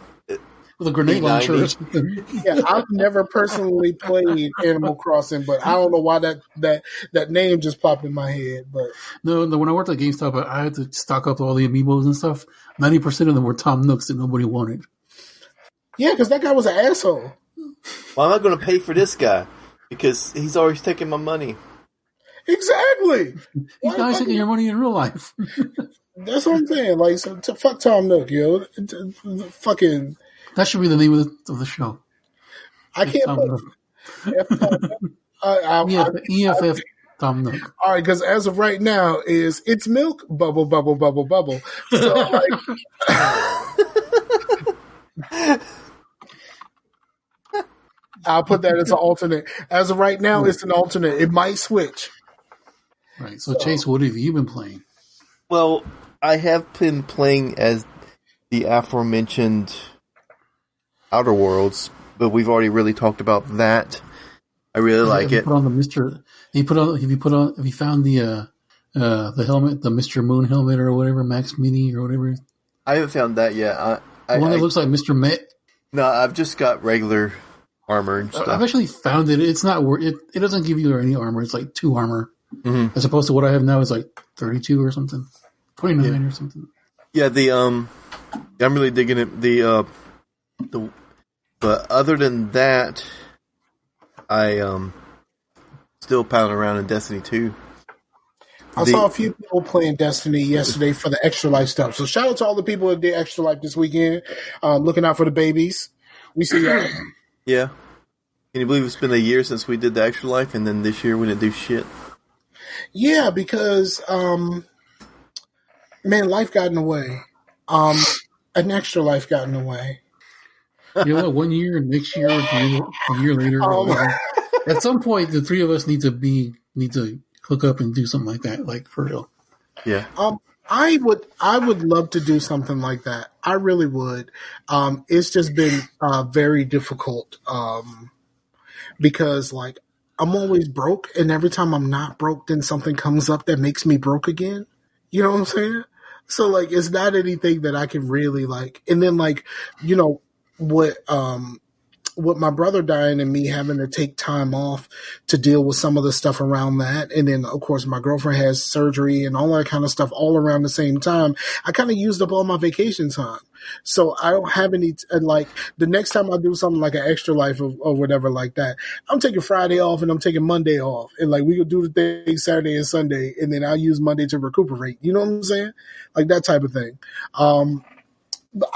with a grenade launcher or something. Yeah, I've never personally played Animal Crossing, but I don't know why that name just popped in my head. But no, when I worked at GameStop, I had to stock up all the amiibos and stuff. 90% of them were Tom Nooks that nobody wanted. Yeah, because that guy was an asshole. Well, I'm not going to pay for this guy because he's always taking my money. Exactly. He's not taking your money in real life. That's what I'm saying. Like, so fuck Tom Nook, yo. Fucking. That should be the name of the show. I can't. EFF Tom Nook. All right, because as of right now, it's milk bubble bubble bubble bubble. So like. I'll put that as an alternate. As of right now, it's an alternate. It might switch. Right. So, Chase, what have you been playing? Well, I have been playing as the aforementioned Outer Worlds, but we've already really talked about that. I really like it. Put on the Mr. Have you found the helmet, the Mr. Moon helmet or whatever, Max Mini or whatever? I haven't found that yet. The one that looks like Mr. Met. No, I've just got regular armor and stuff. I've actually found it. It's not it doesn't give you any armor. It's like 2 armor. Mm-hmm. As opposed to what I have now is like 32 or something. 29 or something. Yeah, I'm really digging it. But other than that, I still pounding around in Destiny 2. I saw a few people playing Destiny yesterday for the Extra Life stuff. So shout out to all the people that did Extra Life this weekend, looking out for the babies. We see y'all. Yeah. Can you believe it's been a year since we did the Extra Life, and then this year we didn't do shit? Yeah, because, man, life got in the way. an extra life got in the way. You know what? 1 year, next year, a year later, or whatever. At some point, the three of us need to hook up and do something like that, like for real. Yeah. I would love to do something like that. I really would. It's just been very difficult because like I'm always broke, and every time I'm not broke, then something comes up that makes me broke again. You know what I'm saying? So like it's not anything that I can really like. And then like with my brother dying and me having to take time off to deal with some of the stuff around that. And then, of course, my girlfriend has surgery and all that kind of stuff all around the same time. I kind of used up all my vacation time. So I don't have any, like, the next time I do something like an extra life or whatever like that, I'm taking Friday off and I'm taking Monday off. And, like, we could do the thing Saturday and Sunday, and then I'll use Monday to recuperate. You know what I'm saying? Like, that type of thing. But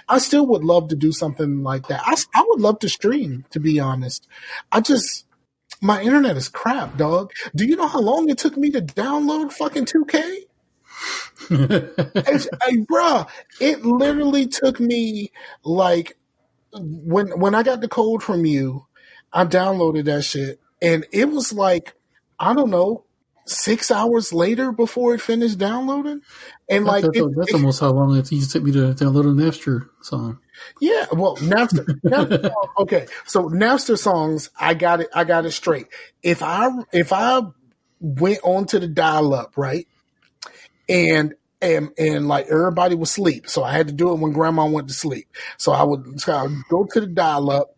I still would love to do something like that. I would love to stream, to be honest. My internet is crap, dog. Do you know how long it took me to download fucking 2K? Bruh, it literally took me like when I got the code from you, I downloaded that shit, and it was like, I don't know, 6 hours later before it finished downloading. And like that's almost how long it used to take me to download a Napster song. Yeah, well, Napster okay, so Napster songs, I got it straight. If I went onto the dial up, right, and like everybody was asleep, so I had to do it when grandma went to sleep. So I would go to the dial up.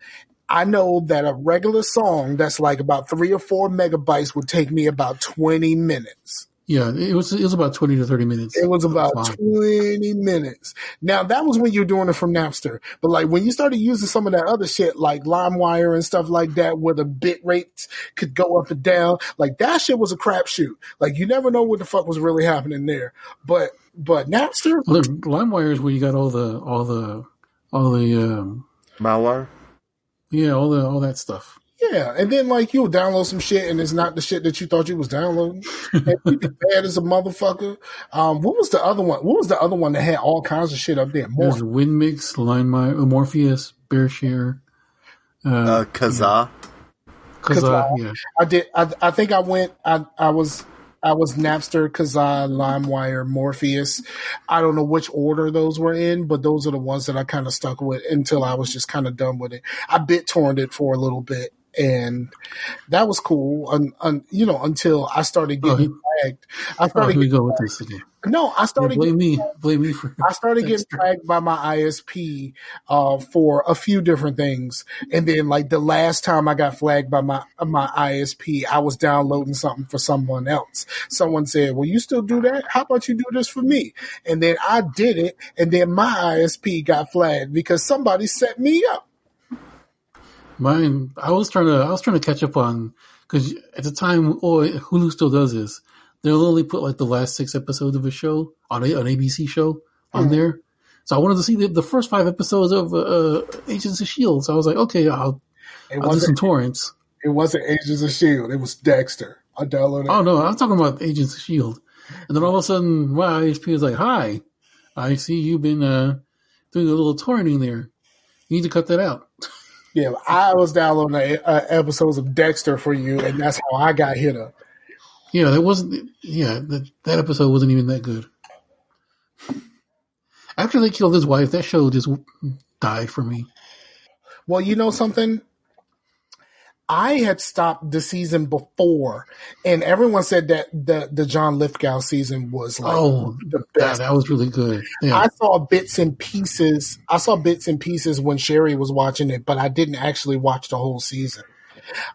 I know that a regular song that's like about 3 or 4 megabytes would take me about 20 minutes. Yeah, it was about 20 to 30 minutes. It was about 20 minutes. Now, that was when you were doing it from Napster. But, like, when you started using some of that other shit, like LimeWire and stuff like that, where the bit rates could go up and down, like, that shit was a crapshoot. Like, you never know what the fuck was really happening there. But Napster... Well, LimeWire is where you got all the malware? Yeah, all that stuff. Yeah, and then like you'll download some shit and it's not the shit that you thought you was downloading. And you be bad as a motherfucker. What was the other one? What was the other one that had all kinds of shit up there? There's WinMix, LimeWire, Morpheus, BearShare, Kazaa. Kazaa, yeah. I did. I think I went. I was Napster, Kazaa, LimeWire, Morpheus. I don't know which order those were in, but those are the ones that I kind of stuck with until I was just kind of done with it. I BitTorrent it for a little bit, and that was cool. Until I started getting flagged. Here we go with this again. No, I started. Blame me for. I started getting flagged by my ISP for a few different things, and then like the last time I got flagged by my ISP, I was downloading something for someone else. Someone said, "Well, you still do that? How about you do this for me?" And then I did it, and then my ISP got flagged because somebody set me up. Mine, I was trying to catch up on, because at the time, Hulu still does this. They'll only put like the last 6 episodes of a show on an ABC show on there. So I wanted to see the first 5 episodes of Agents of S.H.I.E.L.D. So I was like, okay, I'll do some torrents. It wasn't Agents of S.H.I.E.L.D. It was Dexter. I downloaded it. Oh no, I'm talking about Agents of S.H.I.E.L.D. And then all of a sudden, my ISP was like, hi, I see you've been doing a little torrenting there. You need to cut that out. Yeah, I was downloading episodes of Dexter for you, and that's how I got hit up. Yeah, that episode wasn't even that good. After they killed his wife, that show just died for me. Well, you know something? I had stopped the season before, and everyone said that the John Lithgow season was like the best. That was really good. Yeah. I saw bits and pieces. When Sherry was watching it, but I didn't actually watch the whole season.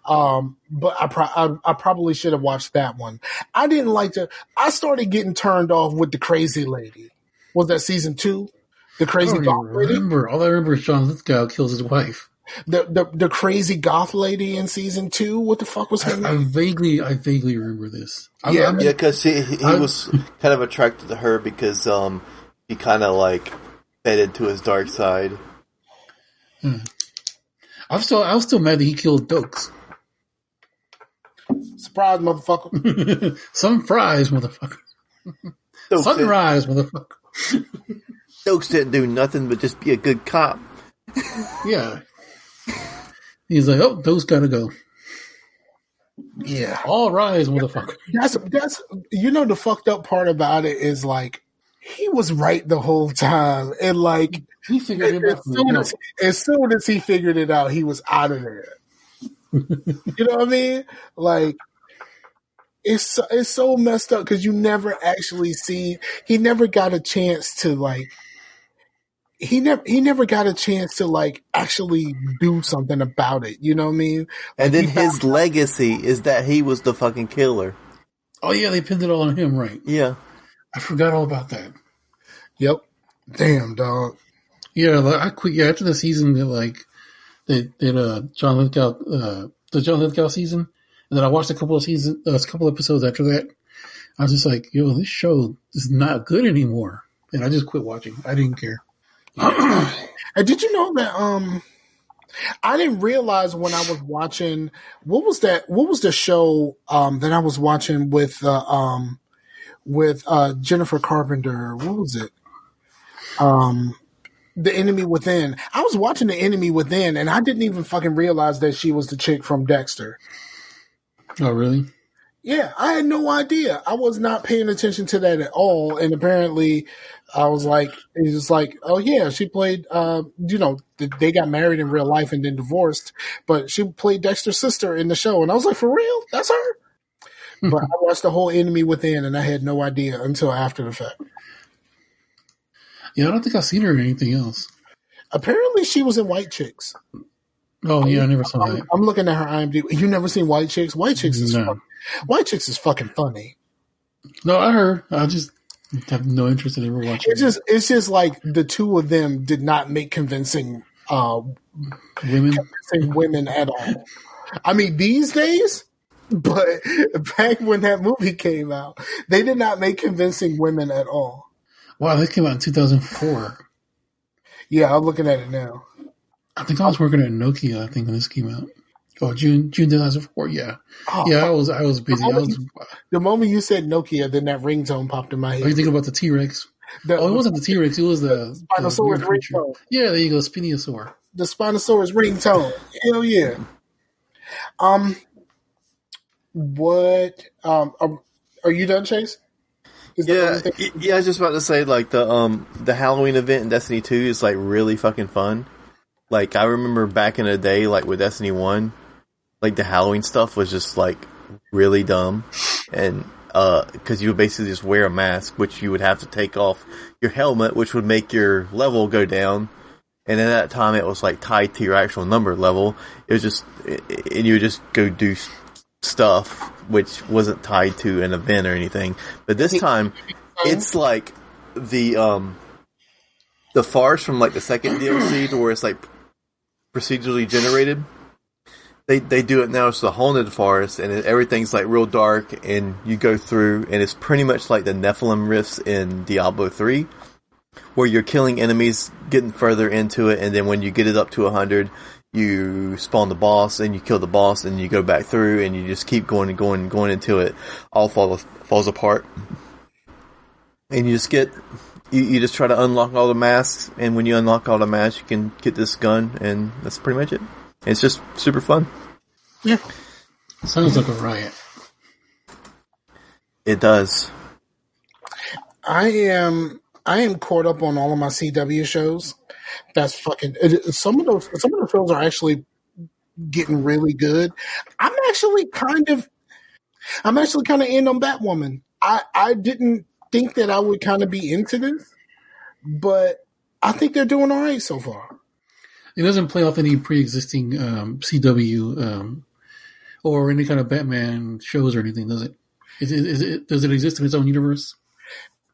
But I probably should have watched that one. I didn't like to. I started getting turned off with the crazy lady. Was that season 2? The crazy goth lady. All I remember is John Lithgow kills his wife. The crazy goth lady in season 2. What the fuck was her name? I vaguely remember this. Because he was kind of attracted to her because he kind of like fed into his dark side. I was still mad that he killed Dokes. Surprise, motherfucker! Some fries, motherfucker. Sunrise, motherfucker. Stokes didn't do nothing but just be a good cop. Yeah. He's like, oh, those gotta go. Yeah. All rise, motherfucker. That's the fucked up part about it is like he was right the whole time, and like he figured it out. As soon as he figured it out, he was out of there. You know what I mean? Like it's so messed up because you never actually see. He never got a chance to like. He never got a chance to like actually do something about it. You know what I mean? Like, and then his legacy is that he was the fucking killer. Oh yeah, they pinned it all on him, right? Yeah, I forgot all about that. Yep. Damn, dog. Yeah, I quit. Yeah, after the season, they did John Lithgow, the John Lithgow season, and then I watched a couple episodes after that. I was just like, yo, this show is not good anymore, and I just quit watching. I didn't care. Did you know that? I didn't realize when I was watching what was the show that I was watching with Jennifer Carpenter. What was it? The Enemy Within. I was watching The Enemy Within, and I didn't even fucking realize that she was the chick from Dexter. Oh, really? Yeah, I had no idea. I was not paying attention to that at all, and apparently, I was like, it's just like, oh yeah, she played. They got married in real life and then divorced, but she played Dexter's sister in the show, and I was like, for real, that's her. But I watched the whole Enemy Within, and I had no idea until after the fact. Yeah, I don't think I've seen her in anything else. Apparently, she was in White Chicks. Oh yeah, I never saw that. I'm looking at her IMDb. You never seen White Chicks? White Chicks is White Chicks is fucking funny. No, I heard. I just have no interest in ever watching. It's just like the two of them did not make convincing women at all. I mean, these days, but back when that movie came out, they did not make convincing women at all. Wow, that came out in 2004. Yeah, I'm looking at it now. I think I was working at Nokia, I think, when this came out. Oh, June 2004, yeah. Oh, yeah, I was busy. The moment you said Nokia, then that ringtone popped in my head. Are you thinking about the T-Rex? It wasn't the T-Rex, it was the Spinosaurus ringtone. Yeah, there you go, Spinosaur. The Spinosaurus ringtone. Hell yeah. What, are you done, Chase? Yeah, I was just about to say, like, the Halloween event in Destiny 2 is, like, really fucking fun. Like, I remember back in the day, like, with Destiny 1, like, the Halloween stuff was just, like, really dumb. And, because you would basically just wear a mask, which you would have to take off your helmet, which would make your level go down. And at that time, it was, like, tied to your actual number level. It was just, and you would just go do stuff, which wasn't tied to an event or anything. But this time, it's like the farce from, like, the second DLC to where it's, like, procedurally generated. They do it now. It's the haunted forest, and everything's like real dark, and you go through, and it's pretty much like the Nephilim rifts in Diablo 3, where you're killing enemies, getting further into it, and then when you get it up to 100, you spawn the boss, and you kill the boss, and you go back through, and you just keep going and going and going until it all falls apart. And you just you just try to unlock all the masks, and when you unlock all the masks, you can get this gun, and that's pretty much it. It's just super fun. Yeah. Sounds like a riot. It does. I am caught up on all of my CW shows. That's fucking some of the shows are actually getting really good. I'm actually kind of in on Batwoman. I didn't think that I would kind of be into this, but I think they're doing all right so far. It doesn't play off any pre-existing CW or any kind of Batman shows or anything, does it? Does it exist in its own universe?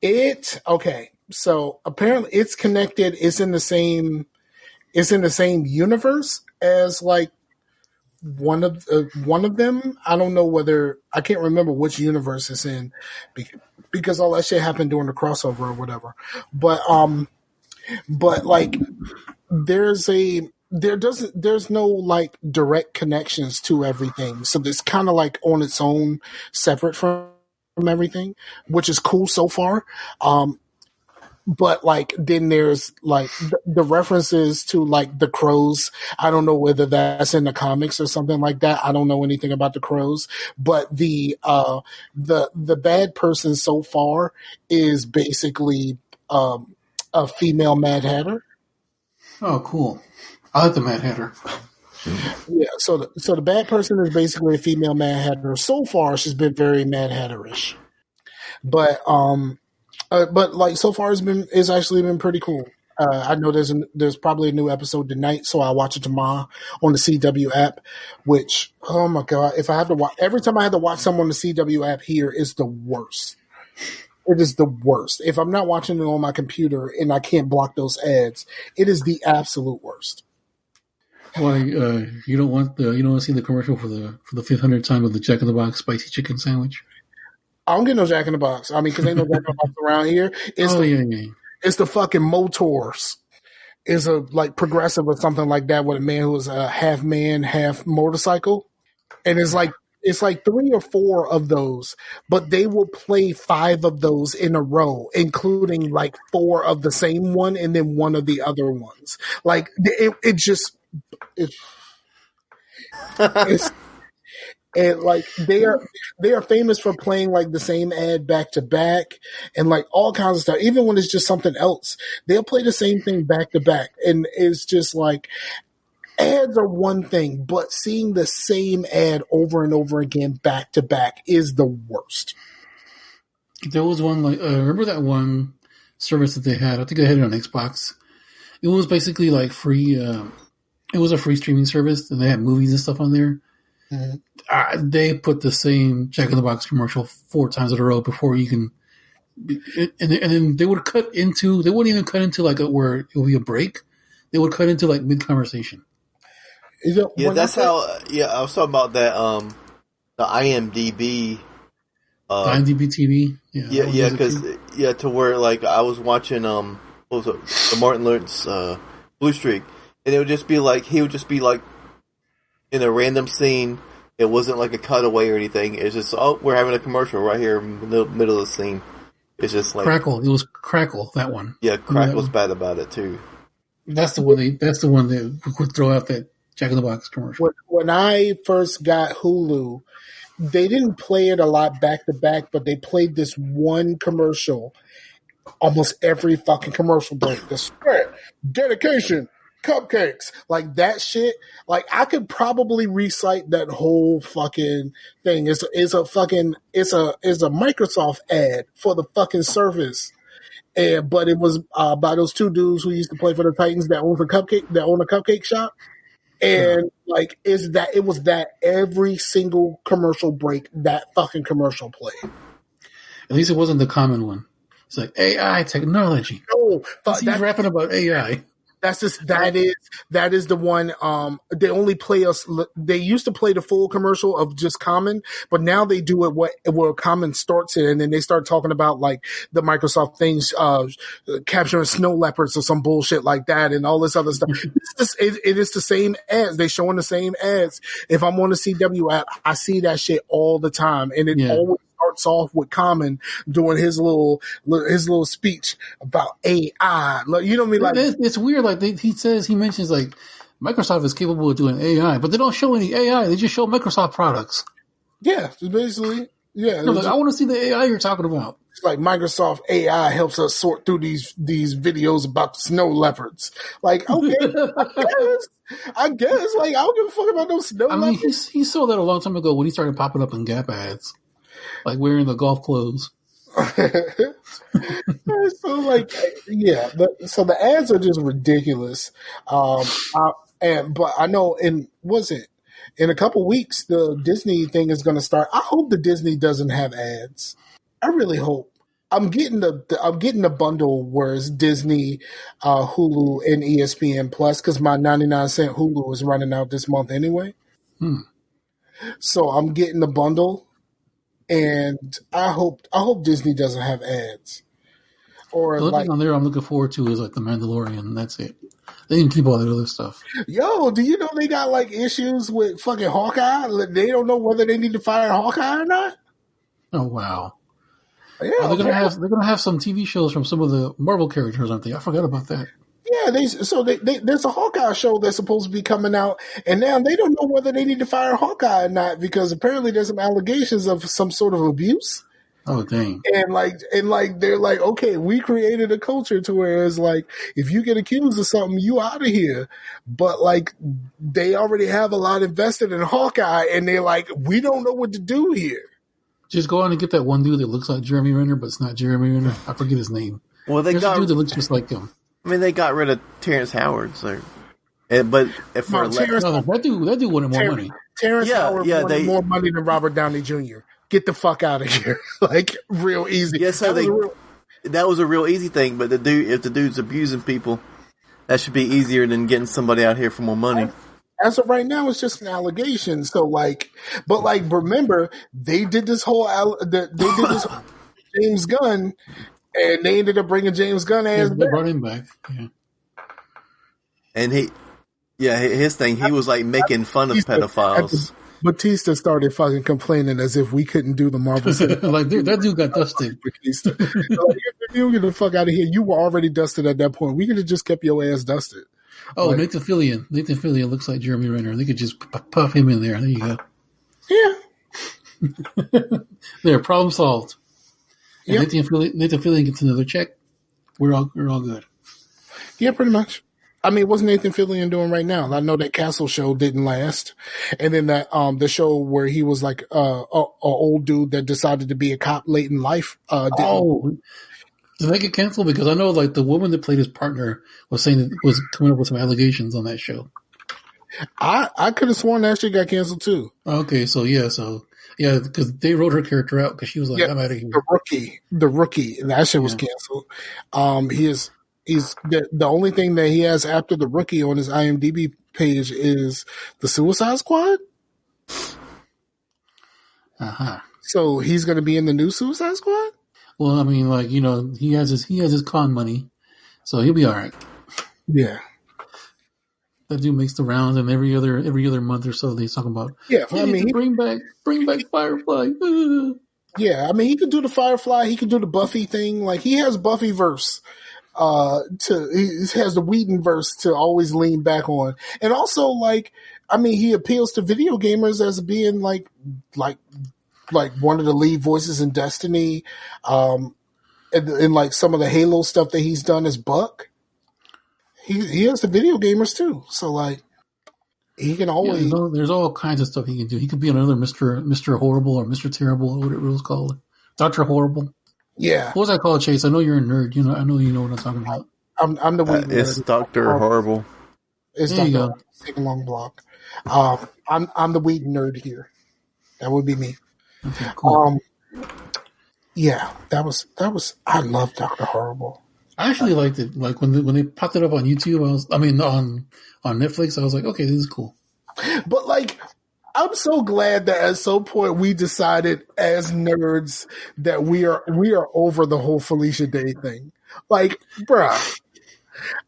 Okay. So apparently, it's connected. It's in the same universe as like one of them. I don't know I can't remember which universe it's in because all that shit happened during the crossover or whatever. But like. There's no like direct connections to everything. So it's kind of like on its own, separate from everything, which is cool so far. But like then there's like the references to like the crows. I don't know whether that's in the comics or something like that. I don't know anything about the crows, but the bad person so far is basically a female Mad Hatter. Oh, cool. I like the Mad Hatter. Yeah, so the bad person is basically a female Mad Hatter. So far, she's been very Mad Hatterish, but like so far it's actually been pretty cool. I know there's probably a new episode tonight, so I'll watch it tomorrow on the CW app. Which, oh my god, if I have to watch every time I have to watch someone on the CW app here is the worst. It is the worst. If I'm not watching it on my computer and I can't block those ads, it is the absolute worst. Why you don't want to see the commercial for the 500th time of the Jack in the Box spicy chicken sandwich? I don't get no Jack in the Box. I mean, because ain't no Jack in the Box around here. It's the fucking Motors. It's a like progressive or something like that with a man who is a half man, half motorcycle, and it's like 3 or 4 of those, but they will play 5 of those in a row, including like 4 of the same one and then 1 of the other ones. Like it's and like they are famous for playing like the same ad back to back and like all kinds of stuff. Even when it's just something else, they'll play the same thing back to back, and it's just like ads are one thing, but seeing the same ad over and over again back to back is the worst. There was one like remember that one service that they had? I think they had it on Xbox. It was basically like free. It was a free streaming service, and they had movies and stuff on there. Mm-hmm. They put the same Jack in the Box commercial 4 times in a row before you can, and then they would cut into. They wouldn't even cut into like where it would be a break. They would cut into like mid conversation. Yeah, that's how. Yeah, I was talking about that. The IMDb. IMDb TV. Yeah, because to where like I was watching what was it, the Martin Lawrence Blue Streak, and it would just be like he would just be like in a random scene. It wasn't like a cutaway or anything. It's just we're having a commercial right here in the middle of the scene. It's just like Crackle. It was Crackle, that one. Yeah, Crackle's bad about it too. That's the one. That's the one that would throw out that Jack in the Box commercial. When I first got Hulu, they didn't play it a lot back to back, but they played this one commercial almost every fucking commercial break. The spread, dedication, cupcakes, like that shit. Like I could probably recite that whole fucking thing. It's a Microsoft ad for the fucking service. But it was by those 2 dudes who used to play for the Titans that own a cupcake shop. And like it was that every single commercial break that fucking commercial played. At least it wasn't the common one. It's like AI technology. No, he's rapping about AI. That is the one. They only play us. They used to play the full commercial of just Common, but now they do it where Common starts it, and then they start talking about like the Microsoft things, capturing snow leopards or some bullshit like that, and all this other stuff. It is the same ads. They showing the same ads. If I'm on the CW app, I see that shit all the time, and it always starts off with Common doing his little speech about AI. You know what I mean? Like it's weird. Like he mentions like Microsoft is capable of doing AI, but they don't show any AI. They just show Microsoft products. Yeah, basically. Yeah, like, I want to see the AI you're talking about. It's like Microsoft AI helps us sort through these videos about the snow leopards. Like, okay, I guess. Like, I don't give a fuck about those snow leopards. He saw that a long time ago when he started popping up in Gap ads, like wearing the golf clothes. So like, yeah, so the ads are just ridiculous. But I know in a couple weeks the Disney thing is going to start. I hope the Disney doesn't have ads. I really hope. I'm getting the bundle where it's Disney, Hulu, and ESPN Plus because my 99-cent Hulu is running out this month anyway. So I'm getting the bundle. And I hope Disney doesn't have ads. Or the only thing on there I'm looking forward to is like The Mandalorian. That's it. They didn't keep all that other stuff. Yo, do you know they got like issues with fucking Hawkeye? They don't know whether they need to fire Hawkeye or not. Oh wow! Yeah, they're gonna have some TV shows from some of the Marvel characters, aren't they? I forgot about that. Yeah, there's a Hawkeye show that's supposed to be coming out, and now they don't know whether they need to fire Hawkeye or not because apparently there's some allegations of some sort of abuse. Oh dang! And they're like, okay, we created a culture to where it's like if you get accused of something, you out of here. But like they already have a lot invested in Hawkeye, and they're like, we don't know what to do here. Just go on and get that one dude that looks like Jeremy Renner, but it's not Jeremy Renner. I forget his name. Well, there's a dude that looks just like him. I mean, they got rid of Terrence Howard, so. But if that dude wanted more money. Terrence Howard wanted more money than Robert Downey Jr. Get the fuck out of here! Like real easy. Yeah, so that was a real easy thing. But if the dude's abusing people, that should be easier than getting somebody out here for more money. As of right now, it's just an allegation. So remember they did this whole James Gunn, and they ended up bringing James Gunn as they brought him back. Yeah. And his thing, he was like making fun of pedophiles. Batista started fucking complaining as if we couldn't do the Marvel cinema. Like, dude, that dude got dusted. Batista. Like, you get the fuck out of here. You were already dusted at that point. We could have just kept your ass dusted. Oh, like, Nathan Fillion. Nathan Fillion looks like Jeremy Renner. They could just puff him in there. There you go. Yeah. There, problem solved. And yep. Nathan Fillion gets another check. We're all good. Yeah, pretty much. I mean, what's Nathan Fillion doing right now? I know that Castle show didn't last, and then that the show where he was like a old dude that decided to be a cop late in life. Did that get canceled? Because I know like the woman that played his partner was saying that was coming up with some allegations on that show. I could have sworn that shit got canceled too. Okay, so because they wrote her character out because she was like, I'm out of here. The rookie, that shit was canceled. He's the only thing that he has after the rookie on his IMDb page is the Suicide Squad. So he's going to be in the new Suicide Squad. Well, I mean, like he has his con money, so he'll be all right. Yeah, that dude makes the rounds, and every other month or so they talk about. Yeah, I mean, bring back Firefly. Yeah, I mean, he could do the Firefly. He could do the Buffy thing. Like he has Buffyverse. He has the Whedonverse to always lean back on, and also like I mean he appeals to video gamers as being like one of the lead voices in Destiny, and like some of the Halo stuff that he's done as Buck. He has the video gamers too, so like he can always. There's all kinds of stuff he can do. He could be another Mr. Horrible or Mr. Terrible or whatever it was called, Dr. Horrible. Yeah. What was that called, Chase? I know you're a nerd. I know you know what I'm talking about. I'm the weed nerd. It's Dr. Horrible. It's there Dr. Take a long block. I'm the weed nerd here. That would be me. Okay, cool. Yeah, that was. I love Dr. Horrible. I actually liked it. Like when they popped it up on YouTube, on Netflix, I was like, okay, this is cool. But like. I'm so glad that at some point we decided as nerds that we are over the whole Felicia Day thing. Like, bruh,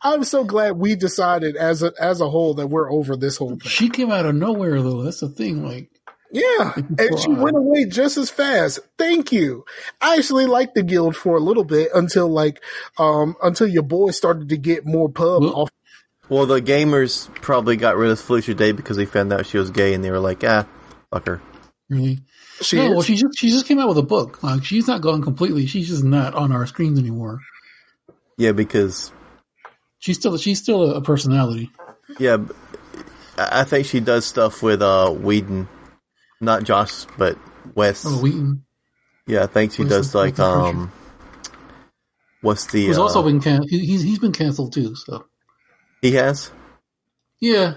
I'm so glad we decided as a whole that we're over this whole thing. She came out of nowhere though. That's the thing. Like, yeah, and she went away just as fast. Thank you. I actually liked the guild for a little bit until your boy started to get more pub off. Well, the gamers probably got rid of Felicia Day because they found out she was gay, and they were like, fuck her. Really? Well, she just came out with a book. Like, she's not gone completely. She's just not on our screens anymore. Yeah, because she's still a personality. Yeah, I think she does stuff with Whedon, not Josh, but Wes. Oh, Whedon. Yeah, I think she does like what's the? He's also been he's been canceled too. So. He has? Yeah.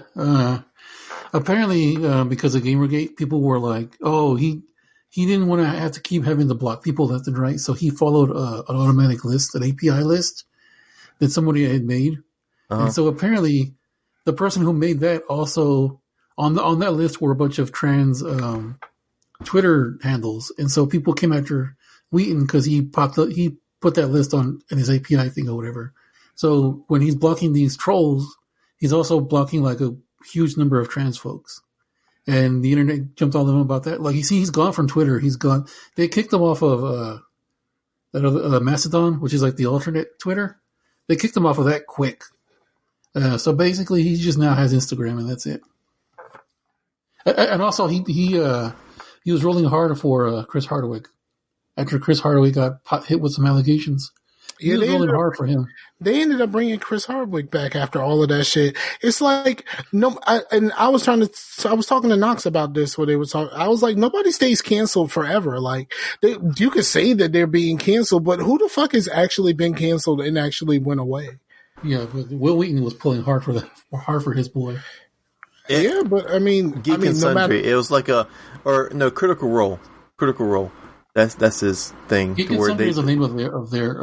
Apparently, because of Gamergate, people were like, oh, he didn't want to have to keep having to block people left and right, so he followed an automatic list, an API list that somebody had made. Uh-huh. And so apparently, the person who made that also, on that list were a bunch of trans Twitter handles. And so people came after Wheaton because he put that list on in his API thing or whatever. So when he's blocking these trolls, he's also blocking like a huge number of trans folks. And the internet jumped on them about that. Like, he's gone from Twitter. He's gone. They kicked him off of that other Mastodon, which is like the alternate Twitter. They kicked him off of that quick. So basically, he just now has Instagram, and that's it. And also, he was rolling hard for Chris Hardwick after Chris Hardwick got hit with some allegations. He was rolling hard for him. They ended up bringing Chris Hardwick back after all of that shit. It's like I was talking to Knox about this where they were talking. I was like, nobody stays canceled forever. Like you could say that they're being canceled, but who the fuck has actually been canceled and actually went away? Yeah, but Will Wheaton was pulling hard for his boy. Yeah, but I mean, Geek and Sundry. It was like Critical Role. Critical Role. That's his thing. Geek and Sundry is the name of their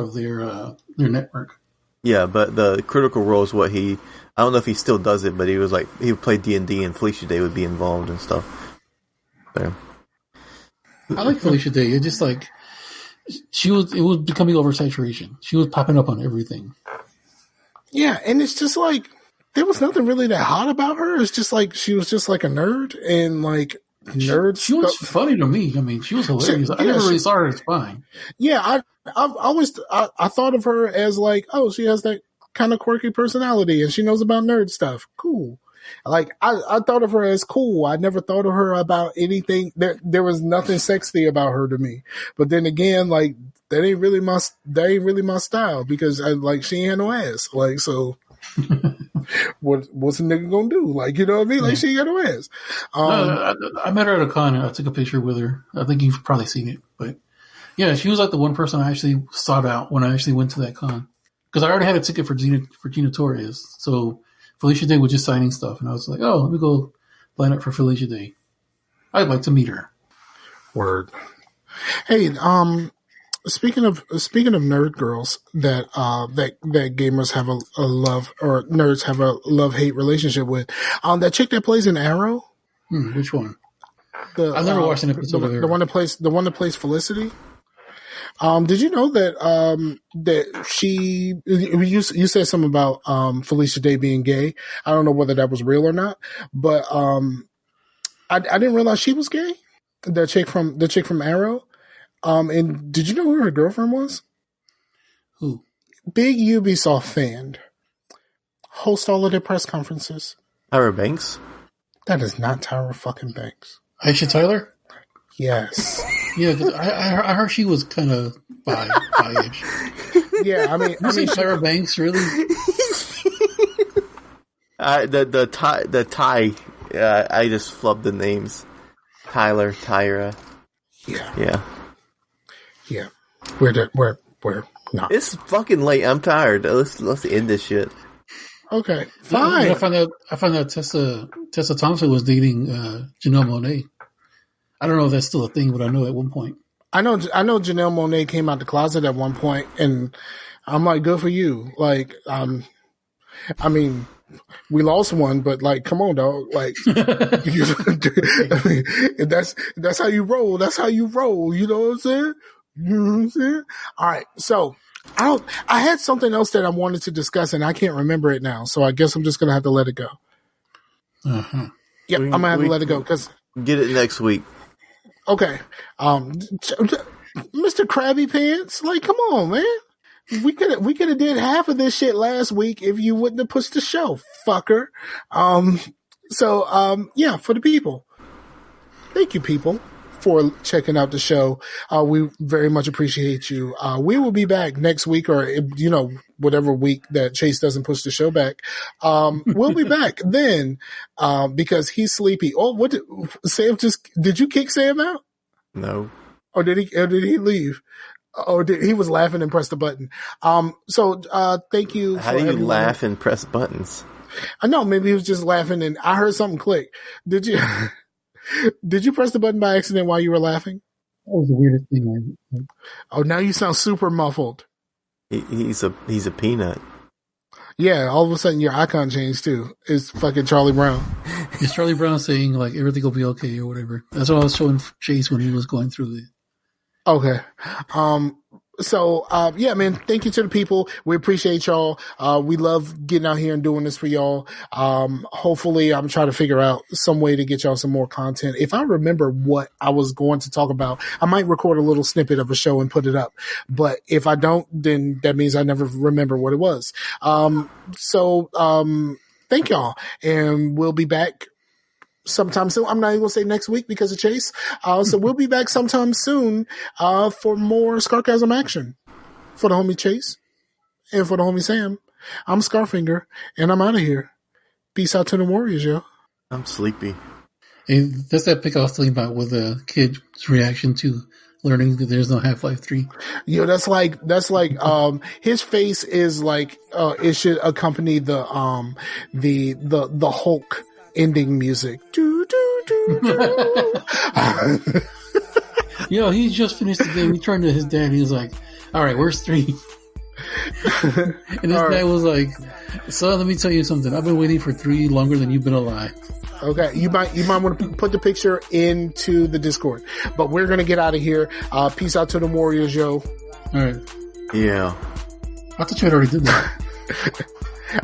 network. Yeah, but the Critical Role is what I don't know if he still does it, but he was like, he would play D&D and Felicia Day would be involved and stuff. So. I like Felicia Day. It's just like, it was becoming oversaturation. She was popping up on everything. Yeah, and it's just like, there was nothing really that hot about her. It's just like, she was just like a nerd, and like, nerds. She was funny to me. I mean, she was hilarious. I never really saw her as fine. Yeah, I thought of her as like, oh, she has that kind of quirky personality and she knows about nerd stuff. Cool. Like I thought of her as cool. I never thought of her about anything. There was nothing sexy about her to me. But then again, like that ain't really my style because she ain't had no ass. Like so. What's a nigga gonna do? Like, you know what I mean? Like, she got no ass. I met her at a con and I took a picture with her. I think you've probably seen it, but yeah, she was like the one person I actually sought out when I actually went to that con because I already had a ticket for Gina Torres. So Felicia Day was just signing stuff, and I was like, oh, let me go line up for Felicia Day. I'd like to meet her. Word. Hey, Speaking of nerd girls that gamers have a love or nerds have a love-hate relationship with, that chick that plays in Arrow. Which one? I've never watched an episode of Arrow. The one that plays Felicity. Did you know that that she you said something about Felicia Day being gay? I don't know whether that was real or not, but I didn't realize she was gay. The chick from Arrow. And did you know who her girlfriend was? Who? Big Ubisoft fan. Host all of their press conferences. Tyra Banks? That is not Tyra fucking Banks. Aisha Tyler? Yes. Yeah, because I heard she was kind of bi-ish. Yeah, I mean Tyra Banks, really? The Ty. I just flubbed the names. Tyler, Tyra. Yeah. Yeah. We're not. It's fucking late. I'm tired. Let's end this shit. Okay, fine. I found out Tessa Thompson was dating Janelle Monáe. I don't know if that's still a thing, but I know at one point. I know Janelle Monáe came out the closet at one point, and I'm like, good for you. Like, I mean, we lost one, but like, come on, dog. Like, I mean, that's how you roll. That's how you roll. You know what I'm saying? You know what I'm saying? All right. So I had something else that I wanted to discuss and I can't remember it now. So I guess I'm just going to have to let it go. Uh-huh. Yep. I'm going to have to let it go because get it next week. Okay. Mr. Krabby Pants, like, come on, man. We could have did half of this shit last week if you wouldn't have pushed the show, fucker. Yeah, for the people. Thank you, people, for checking out the show. We very much appreciate you. We will be back next week or, whatever week that Chase doesn't push the show back. We'll be back then, because he's sleepy. Oh, Sam did you kick Sam out? No. Or did he leave? Or he was laughing and pressed the button. Thank you. How do you laugh and press buttons? I know, maybe he was just laughing and I heard something click. Did you press the button by accident while you were laughing? That was the weirdest thing. Oh, now you sound super muffled. He's a peanut. Yeah, all of a sudden your icon changed too. It's fucking Charlie Brown. It's Charlie Brown saying like everything will be okay or whatever. That's what I was showing Chase when he was going through it. Okay. So, yeah, man, thank you to the people. We appreciate y'all. We love getting out here and doing this for y'all. Hopefully I'm trying to figure out some way to get y'all some more content. If I remember what I was going to talk about, I might record a little snippet of a show and put it up. But if I don't, then that means I never remember what it was. Thank y'all, and we'll be back sometime soon. I'm not even gonna say next week because of Chase. So we'll be back sometime soon for more Scarcasm action. For the homie Chase and for the homie Sam, I'm Scarfinger, and I'm out of here. Peace out to the Warriors, yo. I'm sleepy. And that's that pic I was telling you about with the kid's reaction to learning that there's no Half-Life 3. Yo, that's like his face is like it should accompany the Hulk ending music. Do, do, do, do. Yo, he just finished the game. He turned to his dad and he was like, all right, where's 3? And his dad was like, son, let me tell you something. I've been waiting for 3 longer than you've been alive. Okay, you might want to put the picture into the Discord. But we're going to get out of here. Peace out to the Warriors, yo. All right. Yeah. I thought you had already did that.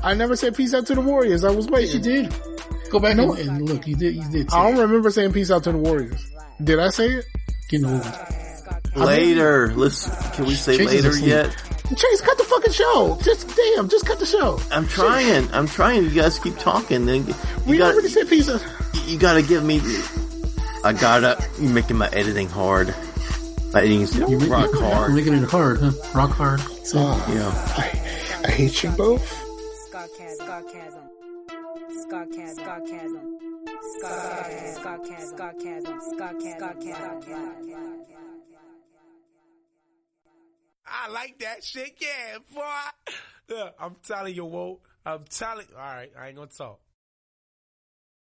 I never said peace out to the Warriors. I was waiting. Yes, you did. Go back and look. You did. I don't remember saying peace out to the Warriors. Did I say it? Getting old. Later. Listen, can we say Chase later yet? Chase, cut the fucking show. Just cut the show. I'm trying. You guys keep talking. Then we already said peace out. You gotta give me. You're making my editing hard. My editing's rock hard. You're making it hard, huh? Rock hard. So, yeah. I hate you both. I like that shit, yeah, boy. Look, I'm telling you, Whoa. Alright, I ain't gonna talk.